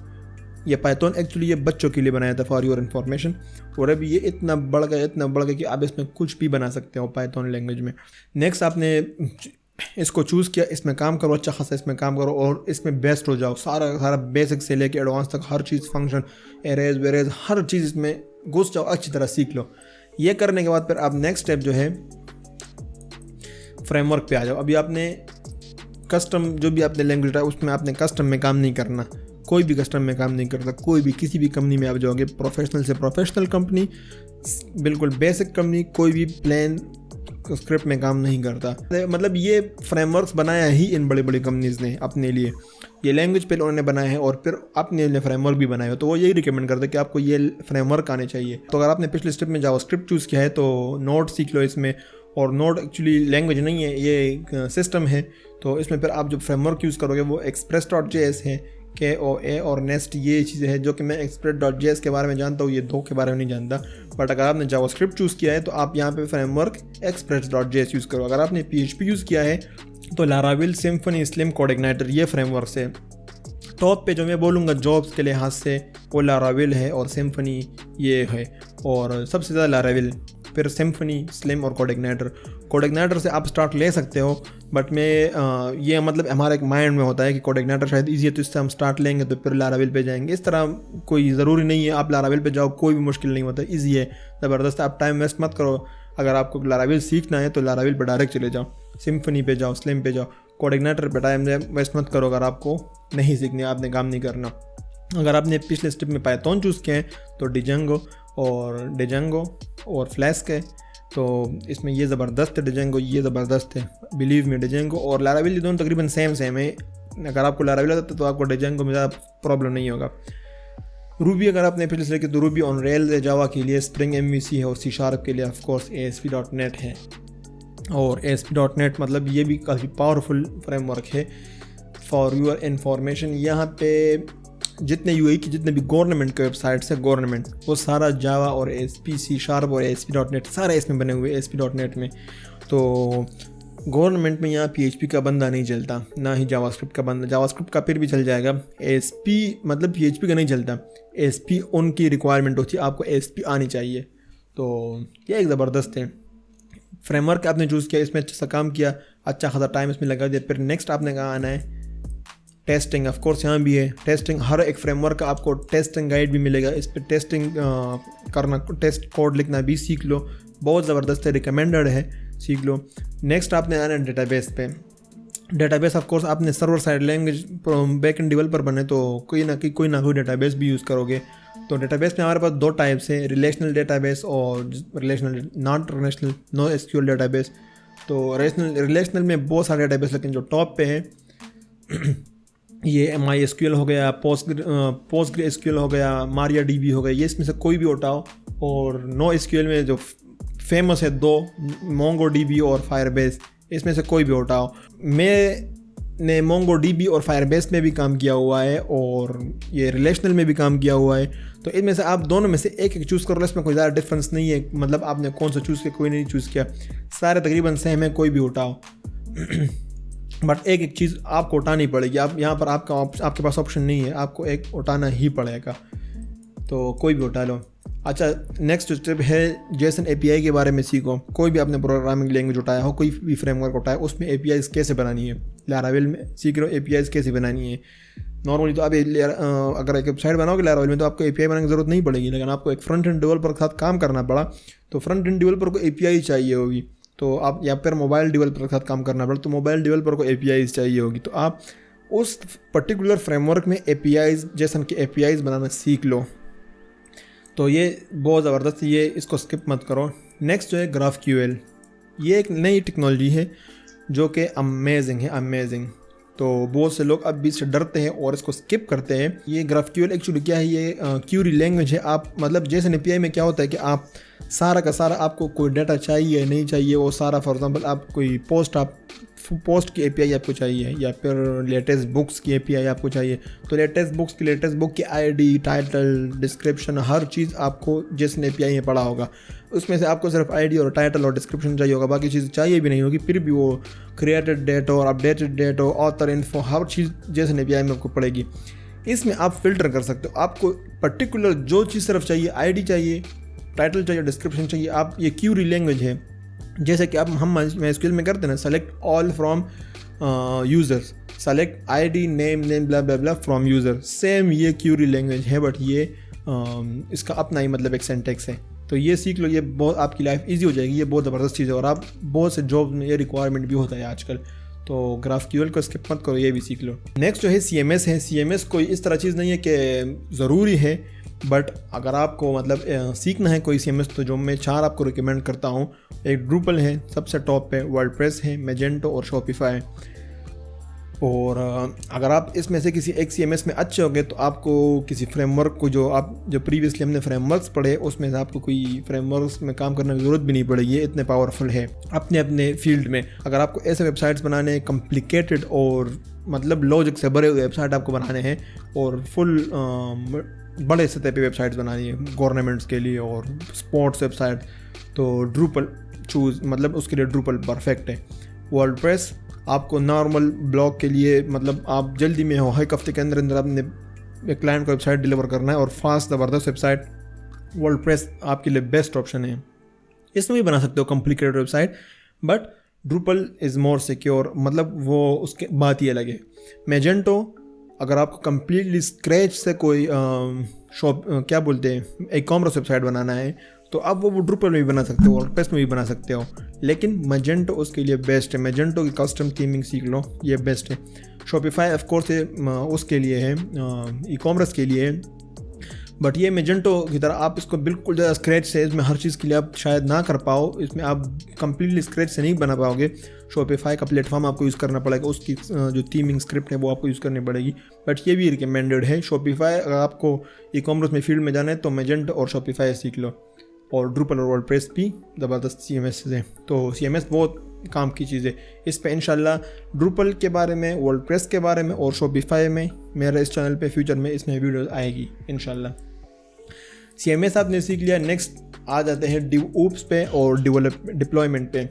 ये पाइथन एक्चुअली ये बच्चों के लिए बनाया था, फॉर योर इन्फॉर्मेशन, और अभी ये इतना बढ़ गया कि आप इसमें कुछ भी बना सकते हो पाइथन लैंग्वेज में। नेक्स्ट आपने इसको चूज़ किया, इसमें काम करो, अच्छा खासा इसमें काम करो और इसमें बेस्ट हो जाओ। सारा बेसिक से लेके एडवांस तक हर चीज़, फंक्शन, एरेज वेरेज, हर चीज़ इसमें घुस जाओ, अच्छी तरह सीख लो। ये करने के बाद फिर आप नेक्स्ट स्टेप जो है फ्रेमवर्क पे आ जाओ। अभी आपने कस्टम जो भी आपने लैंग्वेज उठाया उसमें आपने कस्टम में काम नहीं करना, कोई भी कस्टम में काम नहीं करता। कोई भी किसी भी कंपनी में आप जाओगे, प्रोफेशनल से प्रोफेशनल कंपनी, बिल्कुल बेसिक कंपनी, कोई भी प्लेन स्क्रिप्ट में काम नहीं करता। मतलब ये फ्रेमवर्क्स बनाया ही इन बड़ी बड़ी कंपनीज़ ने अपने लिए। ये लैंग्वेज पहले उन्होंने बनाया है और फिर अपने फ्रेमवर्क भी बनाए हो, तो वो यही रिकमेंड करते हैं कि आपको ये फ्रेमवर्क आने चाहिए। तो अगर आपने पिछले स्टेप में जावास्क्रिप्ट चूज़ किया है तो नोड सीख लो इसमें। और नोड एक्चुअली लैंग्वेज नहीं है, ये एक सिस्टम है। तो इसमें फिर आप जो फ्रेमवर्क यूज़ करोगे वो express.js है, KOA, और नेस्ट, ये चीज़ें हैं जो कि मैं express.js के बारे में जानता हूँ, ये दो के बारे में नहीं जानता। बट अगर आपने जावास्क्रिप्ट चूज़ किया है तो आप यहाँ पे फ्रेमवर्क express.js यूज़ करो। अगर आपने PHP यूज़ किया है तो लाराविल, सिम्फनी, स्लिम, कोडिग्नाइटर, ये फ्रेमवर्क से टॉप पे जो मैं बोलूँगा जॉब्स के लिहाज से वो लाराविल है और सिम्फनी ये है, और सबसे ज़्यादा लाराविल, फिर सिम्फनी, स्लिम और कोडिग्नाइटर से आप स्टार्ट ले सकते हो। बट मैं ये मतलब हमारे एक माइंड में होता है कि कोडिग्नाइटर शायद ईजी है तो इससे हम स्टार्ट लेंगे तो फिर लाराविल पे जाएंगे। इस तरह कोई ज़रूरी नहीं है, आप लाराविल पे जाओ, कोई भी मुश्किल नहीं होता, ईजी है, ज़बरदस्त। आप टाइम वेस्ट मत करो। अगर आपको लाराविल सीखना है तो लाराविल पे डायरेक्ट चले जाओ, सिम्फनी पे जाओ, स्लिम पे जाओ, कोडिग्नाइटर पे टाइम वेस्ट मत करो अगर आपको नहीं सीखनी, आपने काम नहीं करना। अगर आपने पिछले स्टेप में पाइथन चूज़ किया है तो डिजेंगो और फ्लैस्क है, तो इसमें ये ज़बरदस्त है डिजेंगो, ये ज़बरदस्त है, बिलीव में। डिजेंगो और लाराविल ये दोनों तकरीबन सेम है। अगर आपको लाराविल आता है तो आपको डिजेंगो में ज़्यादा प्रॉब्लम नहीं होगा। रूबी अगर आपने फिर से तो रूबी ऑन रेल्स है, जावा के लिए स्प्रिंग MVC है और C# के लिए ऑफकोर्स ASP.NET है। और ASP.NEट मतलब ये भी काफ़ी पावरफुल फ्रेमवर्क है। फॉर योर इन्फॉर्मेशन, यहाँ पे जितने UAE की जितने भी गवर्नमेंट के वेबसाइट्स है गवर्नमेंट, वो सारा जावा और ASP C# और ASP.NEट सारा इसमें बने हुए ASP.NEट में। तो गवर्नमेंट में यहाँ PHP का बंदा नहीं चलता, ना ही जावास्क्रिप्ट का बंदा। जावास्क्रिप्ट का फिर भी चल जाएगा, ASP मतलब PHP का नहीं चलता। ASP उनकी रिक्वायरमेंट होती है, आपको ASP आनी चाहिए। तो ये एक ज़बरदस्त है फ्रेमवर्क आपने चूज़ किया, इसमें अच्छा सा काम किया, अच्छा खासा टाइम इसमें लगा दिया। फिर नेक्स्ट आपने कहा आना है टेस्टिंग। ऑफ कोर्स यहाँ भी है टेस्टिंग। हर एक फ्रेमवर्क का आपको टेस्टिंग गाइड भी मिलेगा, इस पर टेस्टिंग करना, टेस्ट कोड लिखना भी सीख लो, बहुत ज़बरदस्त है, रिकमेंडेड है, सीख लो। नेक्स्ट आपने आना है डेटाबेस पे। डेटाबेस ऑफ कोर्स आपने server side language back end developer बने तो कोई ना कोई डेटाबेस भी यूज़ करोगे। तो डेटाबेस में हमारे पास 2 टाइप्स हैं, रिलेशनल डेटाबेस और relational not relational no SQL database. तो रिलेशनल में बहुत सारे डेटाबेस, लेकिन जो टॉप पे है ये MySQL हो गया, PostgreSQL हो गया, MariaDB हो गया, ये इसमें से कोई भी उठाओ। और नो SQL में जो फेमस है 2, MongoDB और Firebase, इसमें से कोई भी उठाओ। मैंने MongoDB और Firebase में भी काम किया हुआ है और ये रिलेशनल में भी काम किया हुआ है। तो इनमें से आप दोनों में से एक चूज़ कर लो, इसमें कोई ज़्यादा डिफरेंस नहीं है, मतलब आपने कौन सा चूज़ किया कोई नहीं चूज़ किया, सारे तकरीबन सेम है, कोई भी उठाओ। बट एक चीज़ आपको उठानी पड़ेगी, आप यहाँ पर आपके पास ऑप्शन नहीं है, आपको एक उठाना ही पड़ेगा, तो कोई भी उठा लो। अच्छा, नेक्स्ट स्टेप है JSON API के बारे में सीखो। कोई भी आपने प्रोग्रामिंग लैंग्वेज उठाया हो, कोई भी फ्रेमवर्क उठाया, उसमें APIs कैसे बनानी है। Laravel में सीख रहे हो APIs कैसे बनानी है। नॉर्मली तो आप अगर एक वेबसाइट बनाओगे Laravel में तो आपको API बनाने की ज़रूरत नहीं पड़ेगी, लेकिन आपको एक फ्रंट एंड डेवलपर के साथ काम करना पड़ा तो फ्रंट एंड डेवलपर को API चाहिए होगी। तो आप या फिर मोबाइल डेवलपर के साथ काम करना पड़ा तो मोबाइल डेवलपर को APIs चाहिए होगी। तो आप उस पर्टिकुलर फ्रेमवर्क में APIs JSON के APIs बनाना सीख लो। तो ये बहुत ज़बरदस्त, ये इसको स्किप मत करो। नेक्स्ट जो है GraphQL, ये एक नई टेक्नोलॉजी है जो कि अमेजिंग है, अमेजिंग। तो बहुत से लोग अब भी इससे डरते हैं और इसको स्किप करते हैं। ये GraphQL एक्चुअली क्या है, ये क्यूरी लैंग्वेज है। आप मतलब JSON API में क्या होता है कि आप सारा का सारा आपको कोई डाटा चाहिए नहीं चाहिए वो सारा, फॉर एग्जांपल आप कोई पोस्ट की API आपको चाहिए या फिर लेटेस्ट बुक्स की API आपको चाहिए, तो लेटेस्ट बुक की ID, टाइटल, डिस्क्रिप्शन, हर चीज़ आपको JSON API में पड़ा होगा। उसमें से आपको सिर्फ ID और टाइटल और डिस्क्रिप्शन चाहिए होगा, बाकी चीज़ चाहिए भी नहीं होगी। फिर भी वो क्रिएटेड डेट और अपडेटेड डेट और ऑथर इन्फो हर चीज़ JSON API में आपको पड़ेगी। इसमें आप फिल्टर कर सकते हो, आपको पर्टिकुलर जो चीज़ सिर्फ चाहिए, ID चाहिए, टाइटल चाहिए, डिस्क्रिप्शन चाहिए। आप ये क्यूरी लैंग्वेज है, जैसे कि हम MySQL में करते हैं ना, select all from users, select ID name blah blah blah from user. Same ये क्यूरी लैंग्वेज है, बट ये इसका अपना ही मतलब एक सिंटैक्स है। तो ये सीख लो, ये बहुत आपकी लाइफ इजी हो जाएगी। ये बहुत ज़बरदस्त चीज़ है और आप बहुत से जॉब में ये रिक्वायरमेंट भी होता है आजकल। तो GraphQL को स्किप मत करो, ये भी सीख लो। नेक्स्ट जो है CMS है। CMS कोई इस तरह चीज़ नहीं है कि ज़रूरी है, बट अगर आपको मतलब सीखना है कोई CMS तो जो मैं 4 आपको रिकमेंड करता हूँ। एक Drupal है सबसे टॉप पे, वर्डप्रेस है, Magento और Shopify। और अगर आप इसमें से किसी एक CMS में अच्छे होंगे तो आपको किसी फ्रेमवर्क को जो प्रीवियसली हमने फ्रेमवर्क्स पढ़े उसमें से आपको कोई फ्रेमवर्क्स में काम करने की ज़रूरत भी नहीं पड़ेगी, ये इतने पावरफुल है अपने अपने फील्ड में। अगर आपको ऐसे वेबसाइट्स बनाने कॉम्प्लिकेटेड और मतलब लॉजिक से भरे हुए वेबसाइट आपको बनाने हैं और फुल बड़े सतह पे वेबसाइट्स बनानी है गवर्नमेंट्स के लिए और स्पोर्ट्स वेबसाइट, तो Drupal चूज़, मतलब उसके लिए Drupal परफेक्ट है। वर्डप्रेस आपको नॉर्मल ब्लॉग के लिए, मतलब आप जल्दी में हो, एक हफ्ते के अंदर अंदर आपने क्लाइंट को वेबसाइट डिलीवर करना है और फास्ट ज़बरदस्त वेबसाइट, वर्डप्रेस आपके लिए बेस्ट ऑप्शन है। इसमें भी बना सकते हो complicated website, but Drupal is more secure, मतलब वो उसके बात ही अलग है। Magento अगर आपको कम्प्लीटली स्क्रैच से कोई क्या बोलते हैं e-commerce वेबसाइट बनाना है तो आप वो Drupal में भी बना सकते हो, वर्डप्रेस में भी बना सकते हो, लेकिन Magento उसके लिए बेस्ट है। Magento की कस्टम थीमिंग सीख लो, ये बेस्ट है। Shopify ऑफ कोर्स उसके लिए है, e-commerce के लिए है। बट ये मेजेंटो की तरह आप इसको बिल्कुल ज़्यादा स्क्रैच से, इसमें हर चीज़ के लिए आप शायद ना कर पाओ, इसमें आप कंप्लीटली स्क्रैच से नहीं बना पाओगे। शॉपिफाई का प्लेटफॉर्म आपको यूज़ करना पड़ेगा, उसकी जो थीमिंग स्क्रिप्ट है वो आपको यूज़ करनी पड़ेगी। बट ये भी रिकमेंडेड है शॉपिफाई। अगर आपको ई कॉमर्स में फील्ड में जाना है तो मेजेंटो और शॉपिफाई सीख लो। और ड्रूपल और वर्डप्रेस भी ज़बरदस्त CMS है, तो CMS बहुत काम की चीज़ है। इस पे इंशाल्लाह ड्रूपल के बारे में, वर्डप्रेस के बारे में और शॉपिफाई में मेरे इस चैनल पे फ्यूचर में इसमें वीडियो आएगी इंशाल्लाह। CMS आपने सीख लिया, नेक्स्ट आ जाते हैं DevOps पे और डिप्लॉयमेंट पे।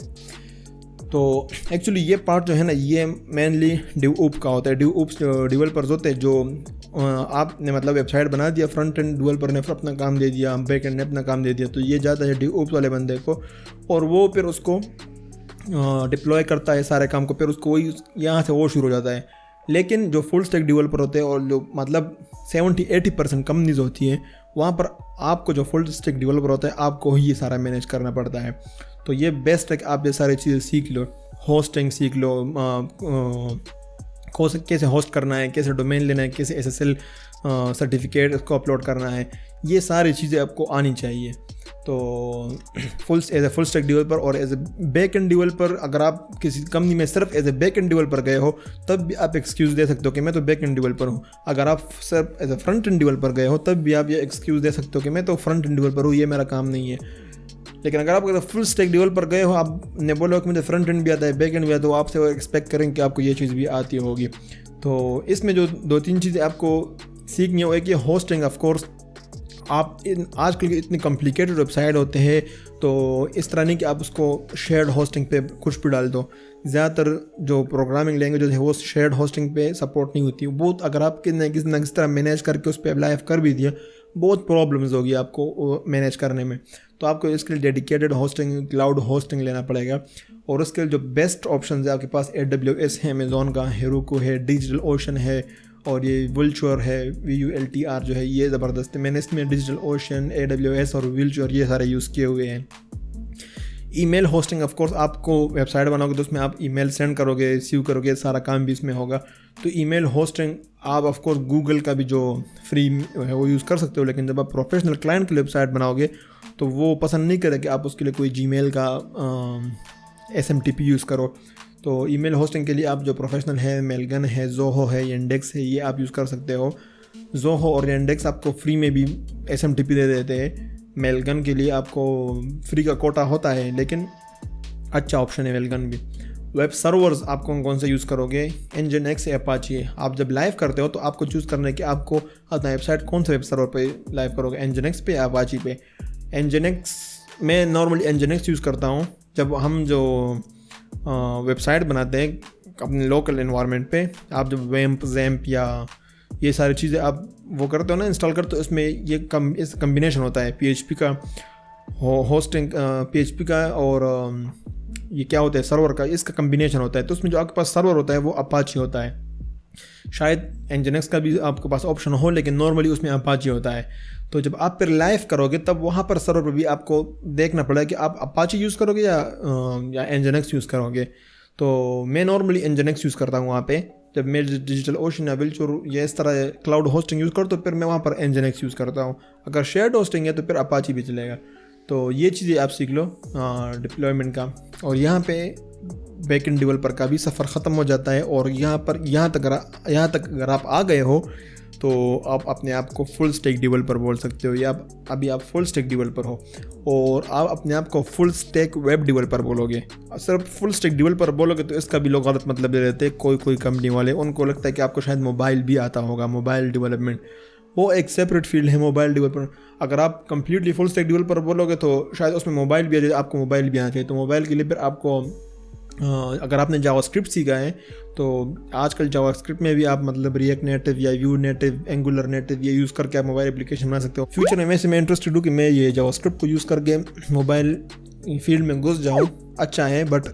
तो एक्चुअली ये पार्ट जो है ना, ये मेनली DevOps का होता है। DevOps डेवलपर्स होते हैं जो आपने मतलब वेबसाइट बना दिया, फ्रंट एंड डेवलपर ने फिर अपना काम दे दिया, बैक एंड ने अपना काम दे दिया, तो ये जाता है DevOps वाले बंदे को, और वो फिर उसको डिप्लॉय करता है सारे काम को, फिर उसको वही यहाँ से वो शुरू हो जाता है। लेकिन जो फुल स्टैक डेवलपर होते हैं और जो मतलब 70-80% कंपनीज होती हैं, वहाँ पर आपको जो फुल स्टैक डेवलपर होता है आपको ही ये सारा मैनेज करना पड़ता है। तो ये बेस्ट है कि आप ये सारी चीज़ें सीख लो, होस्टिंग सीख लो, कैसे होस्ट करना है, कैसे डोमेन लेना है, कैसे SSL सर्टिफिकेट उसको अपलोड करना है, ये सारी चीज़ें आपको आनी चाहिए। तो as a full stack developer और as a back end developer, अगर आप किसी कंपनी में सिर्फ as a back end developer गए हो तब भी आप एक्सक्यूज़ दे सकते हो कि मैं तो बैक एंड डेवलपर हूँ। अगर आप सिर्फ as a front end developer गए हो तब भी आप ये एक्सक्यूज़ दे सकते हो कि मैं तो फ्रंट एंड डेवलपर हूँ, ये मेरा काम नहीं है। लेकिन अगर आप फुल स्टैक डेवलपर गए हो, आपने बोला कि मुझे फ्रंट एंड भी आता है, बैक एंड भी आता है, तो आपसे वो एक्सपेक्ट करेंगे कि आपको ये चीज़ भी आती होगी। तो इसमें जो 2-3 चीज़ें आपको सीखनी हो, एक ये होस्टिंग। ऑफ कोर्स आप आजकल के इतने कॉम्प्लिकेटेड वेबसाइट होते हैं, तो इस तरह नहीं कि आप उसको शेयर्ड होस्टिंग पे कुछ भी डाल दो। ज़्यादातर जो प्रोग्रामिंग लैंग्वेज है वो शेयर्ड होस्टिंग पे सपोर्ट नहीं होती। बहुत अगर आप किस तरह मैनेज करके उस पर लाइव कर भी दिया, बहुत प्रॉब्लम्स होगी आपको मैनेज करने में। तो आपको इसके लिए डेडिकेटेड होस्टिंग, क्लाउड होस्टिंग लेना पड़ेगा। और उसके लिए जो बेस्ट ऑप्शन है आपके पास AWS है, अमेज़ॉन का हेरोको है, डिजिटल ओशन है, और ये विल्चुअर है, VULTR जो है, ये ज़बरदस्त है। मैंने इसमें डिजिटल ओशन, AWS और विल्चुअर ये सारे यूज़ किए हुए हैं। ईमेल होस्टिंग, ऑफ कोर्स आपको वेबसाइट बनाओगे तो उसमें आप ईमेल सेंड करोगे, रिसीव करोगे, सारा काम भी इसमें होगा। तो ईमेल होस्टिंग आप ऑफ कोर्स गूगल का भी जो फ्री है वो यूज़ कर सकते हो, लेकिन जब आप प्रोफेशनल क्लाइंट के लिए वेबसाइट बनाओगे तो वो पसंद नहीं करे कि आप उसके लिए कोई Gmail का SMTP यूज़ करो। तो ईमेल होस्टिंग के लिए आप जो प्रोफेशनल है, मेलगन है, ज़ोहो है, येंडेक्स है, ये आप यूज़ कर सकते हो। ज़ोहो और येंडेक्स आपको फ्री में भी SMTP दे देते हैं। मेलगन के लिए आपको फ्री का कोटा होता है, लेकिन अच्छा ऑप्शन है मेलगन भी। वेब सर्वर्स आप कौन से यूज़ करोगे? Nginx या अपाची। आप जब लाइव करते हो तो आपको चूज़ करना है कि आपको अपना वेबसाइट कौन से वेब सर्वर पे लाइव करोगे, Nginx पे या अपाची पे। Nginx, मैं नॉर्मली Nginx यूज़ करता हूँ। जब हम जो वेबसाइट बनाते हैं अपने लोकल एनवायरनमेंट पे, आप जब वैम्प, ज़ैम्प या ये सारी चीज़ें आप वो करते हो ना, इंस्टॉल करते हो, इसमें ये इस कम्बिनेशन होता है PHP का होस्टिंग, PHP का और ये क्या होता है सर्वर का, इसका कम्बिनेशन होता है। तो उसमें जो आपके पास सर्वर होता है वो अपाची होता है। शायद Nginx का भी आपके पास ऑप्शन हो, लेकिन नॉर्मली उसमें अपाची होता है। तो जब आप फिर लाइव करोगे तब वहाँ पर सर्वर पर भी आपको देखना पड़ेगा कि आप अपाची यूज़ करोगे या Nginx यूज़ करोगे। तो मैं नॉर्मली Nginx यूज़ करता हूँ वहाँ पे। जब मैं डिजिटल ओशन या विल्चुअर या इस तरह क्लाउड होस्टिंग यूज़ करो तो फिर मैं वहाँ पर Nginx यूज़ करता हूँ। अगर शेयर्ड होस्टिंग है तो फिर अपाची भी चलेगा। तो ये चीज़ें आप सीख लो डिप्लॉयमेंट का। और यहाँ पे बैक एंड डेवलपर का भी सफ़र ख़त्म हो जाता है। और यहाँ तक अगर आप आ गए हो तो आप अपने आप को फुल स्टैक डेवलपर बोल सकते हो, या अभी आप फुल स्टैक डेवलपर हो और आप अपने आप को फुल स्टैक वेब डेवलपर बोलोगे। सिर्फ फुल स्टैक डेवलपर बोलोगे तो इसका भी लोग गलत मतलब ले लेते हैं। कोई कंपनी वाले, उनको लगता है कि आपको शायद मोबाइल भी आता होगा, मोबाइल डेवलपमेंट, वो एक सेपरेट फील्ड है मोबाइल डेवलपर। अगर आप कंप्लीटली फुल स्टैक डेवलपर बोलोगे तो शायद उसमें मोबाइल भी आ जाए, आपको मोबाइल भी आना चाहिए। तो मोबाइल के लिए फिर आपको अगर आपने जावास्क्रिप्ट सीखा है तो आजकल जावास्क्रिप्ट में भी आप मतलब रिएक्ट नेटिव या व्यू नेटिव, एंगुलर नेटिव ये यूज़ करके आप मोबाइल एप्लीकेशन बना सकते हो। फ्यूचर में वैसे मैं इंटरेस्टेड हूँ कि मैं ये जावास्क्रिप्ट को यूज़ करके मोबाइल फील्ड में घुस जाऊँ। अच्छा है, बट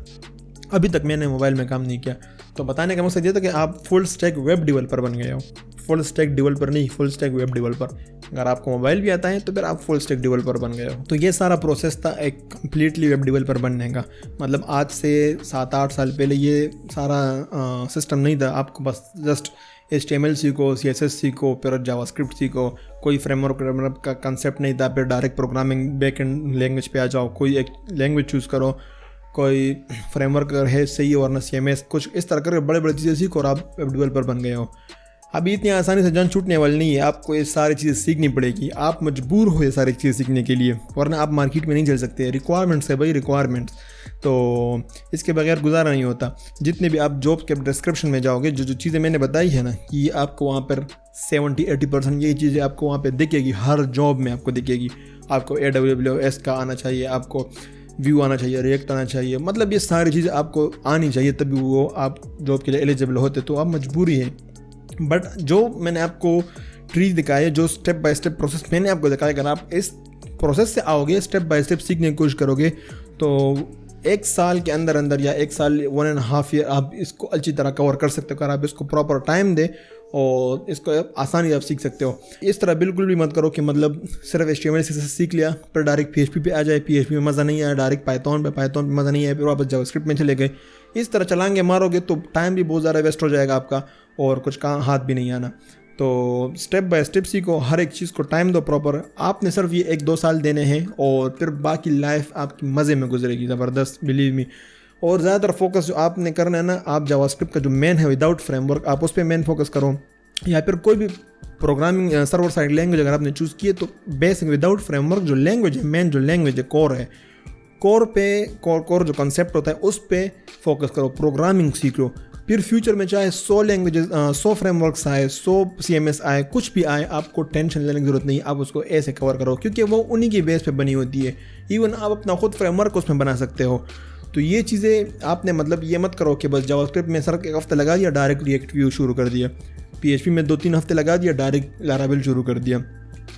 अभी तक मैंने मोबाइल में काम नहीं किया। तो बताने का मकसद ये था कि आप फुल स्टैक वेब डेवलपर बन गए हो। फुल स्टैक डेवलपर नहीं, फुल स्टैक वेब डेवलपर। अगर आपको मोबाइल भी आता है तो फिर आप फुल स्टैक डेवलपर बन गए हो। तो ये सारा प्रोसेस था एक कम्प्लीटली वेब डेवलपर बनने का। मतलब आज से 7-8 साल पहले ये सारा सिस्टम नहीं था। आपको बस जस्ट HTML सीखो, CSS सीखो, फिर जावास्क्रिप्ट सीखो, कोई फ्रेमवर्क का कंसेप्ट नहीं था, फिर direct programming back and language पे आ जाओ, कोई एक लैंग्वेज चूज़ करो, कोई फ्रेमवर्क अगर है सही वरना CMS, कुछ इस तरह कर बड़े बड़े चीज़ें सीखो और आप वेब डेवलपर बन गए हो। अभी इतनी आसानी से जान छूटने वाली नहीं है, आपको ये सारी चीज़ें सीखनी पड़ेगी। आप मजबूर हो ये सारी चीज़ें सीखने के लिए, वरना आप मार्केट में नहीं चल सकते। रिक्वायरमेंट्स है भाई, रिक्वायरमेंट्स, तो इसके बगैर गुजारा नहीं होता। जितने भी आप जॉब के डिस्क्रिप्शन में जाओगे, जो चीज़ें मैंने बताई है ना, कि आपको वहाँ पर 70-80% यही चीज़ें आपको वहाँ पर दिखेगी, हर जॉब में आपको दिखेगी। आपको AWS का आना चाहिए, आपको व्यू आना चाहिए, रिएक्ट आना चाहिए, मतलब ये सारी चीज़ें आपको आनी चाहिए, तभी वो आप जॉब के लिए एलिजिबल होते। तो आप मजबूरी है। बट जो मैंने आपको ट्री दिखाए, जो स्टेप बाय स्टेप प्रोसेस मैंने आपको दिखाया, अगर आप इस प्रोसेस से आओगे, स्टेप बाय स्टेप सीखने की कोशिश करोगे, तो 1 साल के अंदर अंदर या 1 साल 1.5 ईयर आप इसको अच्छी तरह कवर कर सकते हो। अगर आप इसको प्रॉपर टाइम दे और इसको आसानी से आप सीख सकते हो। इस तरह बिल्कुल भी मत करो कि मतलब सिर्फ HTML से सीख लिया फिर डायरेक्ट PHP पे आ जाए, PHP में मज़ा नहीं आया, डायरेक्ट पाइथन पे मज़ा नहीं आया, फिर वापस जावास्क्रिप्ट में चले गए। इस तरह चलाएंगे मारोगे तो टाइम भी बहुत ज़्यादा वेस्ट हो जाएगा आपका और कुछ काम हाथ भी नहीं आना। तो स्टेप बाय स्टेप सीखो, हर एक चीज़ को टाइम दो प्रॉपर। आपने सिर्फ ये 1-2 साल देने हैं और फिर बाकी लाइफ आपकी मज़े में गुजरेगी, ज़बरदस्त, बिलीव मी। और ज़्यादातर फोकस जो आपने करना है ना, आप जावास्क्रिप्ट का जो मेन है विदाउट फ्रेमवर्क, आप उस पर मेन फोकस करो, या फिर कोई भी प्रोग्रामिंग सर्वर साइड लैंग्वेज अगर आपने चूज़ की है तो बेसिक विदाउट फ्रेमवर्क जो लैंग्वेज है, मेन जो लैंग्वेज है, कोर है, कोर जो कंसेप्ट होता है उस पर फोकस करो, प्रोग्रामिंग सीख लो। फिर फ्यूचर में चाहे 100 लैंग्वेजेस 100 फ्रेमवर्क्स आए, 100 CMS आए, कुछ भी आए, आपको टेंशन लेने की ज़रूरत नहीं। आप उसको ऐसे कवर करो क्योंकि वो उन्हीं की बेस पे बनी होती है। इवन आप अपना खुद फ्रेमवर्क उसमें बना सकते हो। तो ये चीज़ें आपने मतलब ये मत करो कि बस जावास्क्रिप्ट में सिर्फ 1 हफ्ता लगा दिया, डायरेक्ट रिएक्ट व्यू शुरू कर दिया, PHP में 2-3 हफ्ते लगा दिया, डायरेक्ट लारावेल शुरू कर दिया,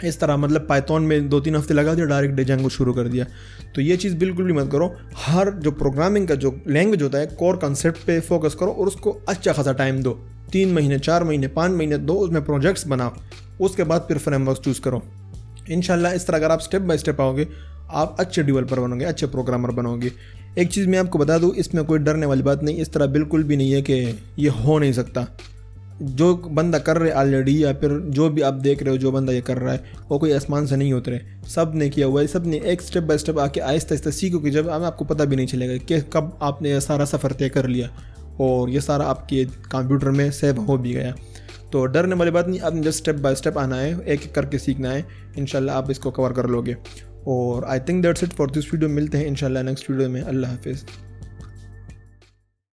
इस तरह मतलब पाइथन में 2-3 हफ्ते लगा दिया, डायरेक्ट डिजांगो शुरू कर दिया। तो ये चीज़ बिल्कुल भी मत करो। हर जो प्रोग्रामिंग का जो लैंग्वेज होता है, कोर कंसेप्ट पे फोकस करो और उसको अच्छा खासा टाइम दो, 3 महीने, 4 महीने, 5 महीने दो, उसमें प्रोजेक्ट्स बनाओ, उसके बाद फिर फ्रेमवर्क चूज़ करो। इंशाल्लाह इस तरह अगर आप स्टेप बाय स्टेप आओगे, आप अच्छे डेवलपर बनोगे, अच्छे प्रोग्रामर बनोगे। एक चीज़ मैं आपको बता दूँ, इसमें कोई डरने वाली बात नहीं, इस तरह बिल्कुल भी नहीं है कि ये हो नहीं सकता। जो बंदा कर रहे ऑलरेडी, या फिर जो भी आप देख रहे हो जो बंदा ये कर रहा है, वो कोई आसमान से नहीं उतरे, सब ने किया हुआ है। सब ने एक स्टेप बाय स्टेप आके आहिस्ता आहिस्ता सीखोगे, जब आपको पता भी नहीं चलेगा कि कब आपने ये सारा सफ़र तय कर लिया और ये सारा आपके कंप्यूटर में सेव हो भी गया। तो डरने वाली बात नहीं, आपने जस्ट स्टेप बाय स्टेप आना है, एक एक करके सीखना है। इंशाल्लाह आप इसको कवर कर लोगे। और I think that's it for this video. मिलते हैं इंशाल्लाह नेक्स्ट वीडियो में। अल्लाह हाफिज़।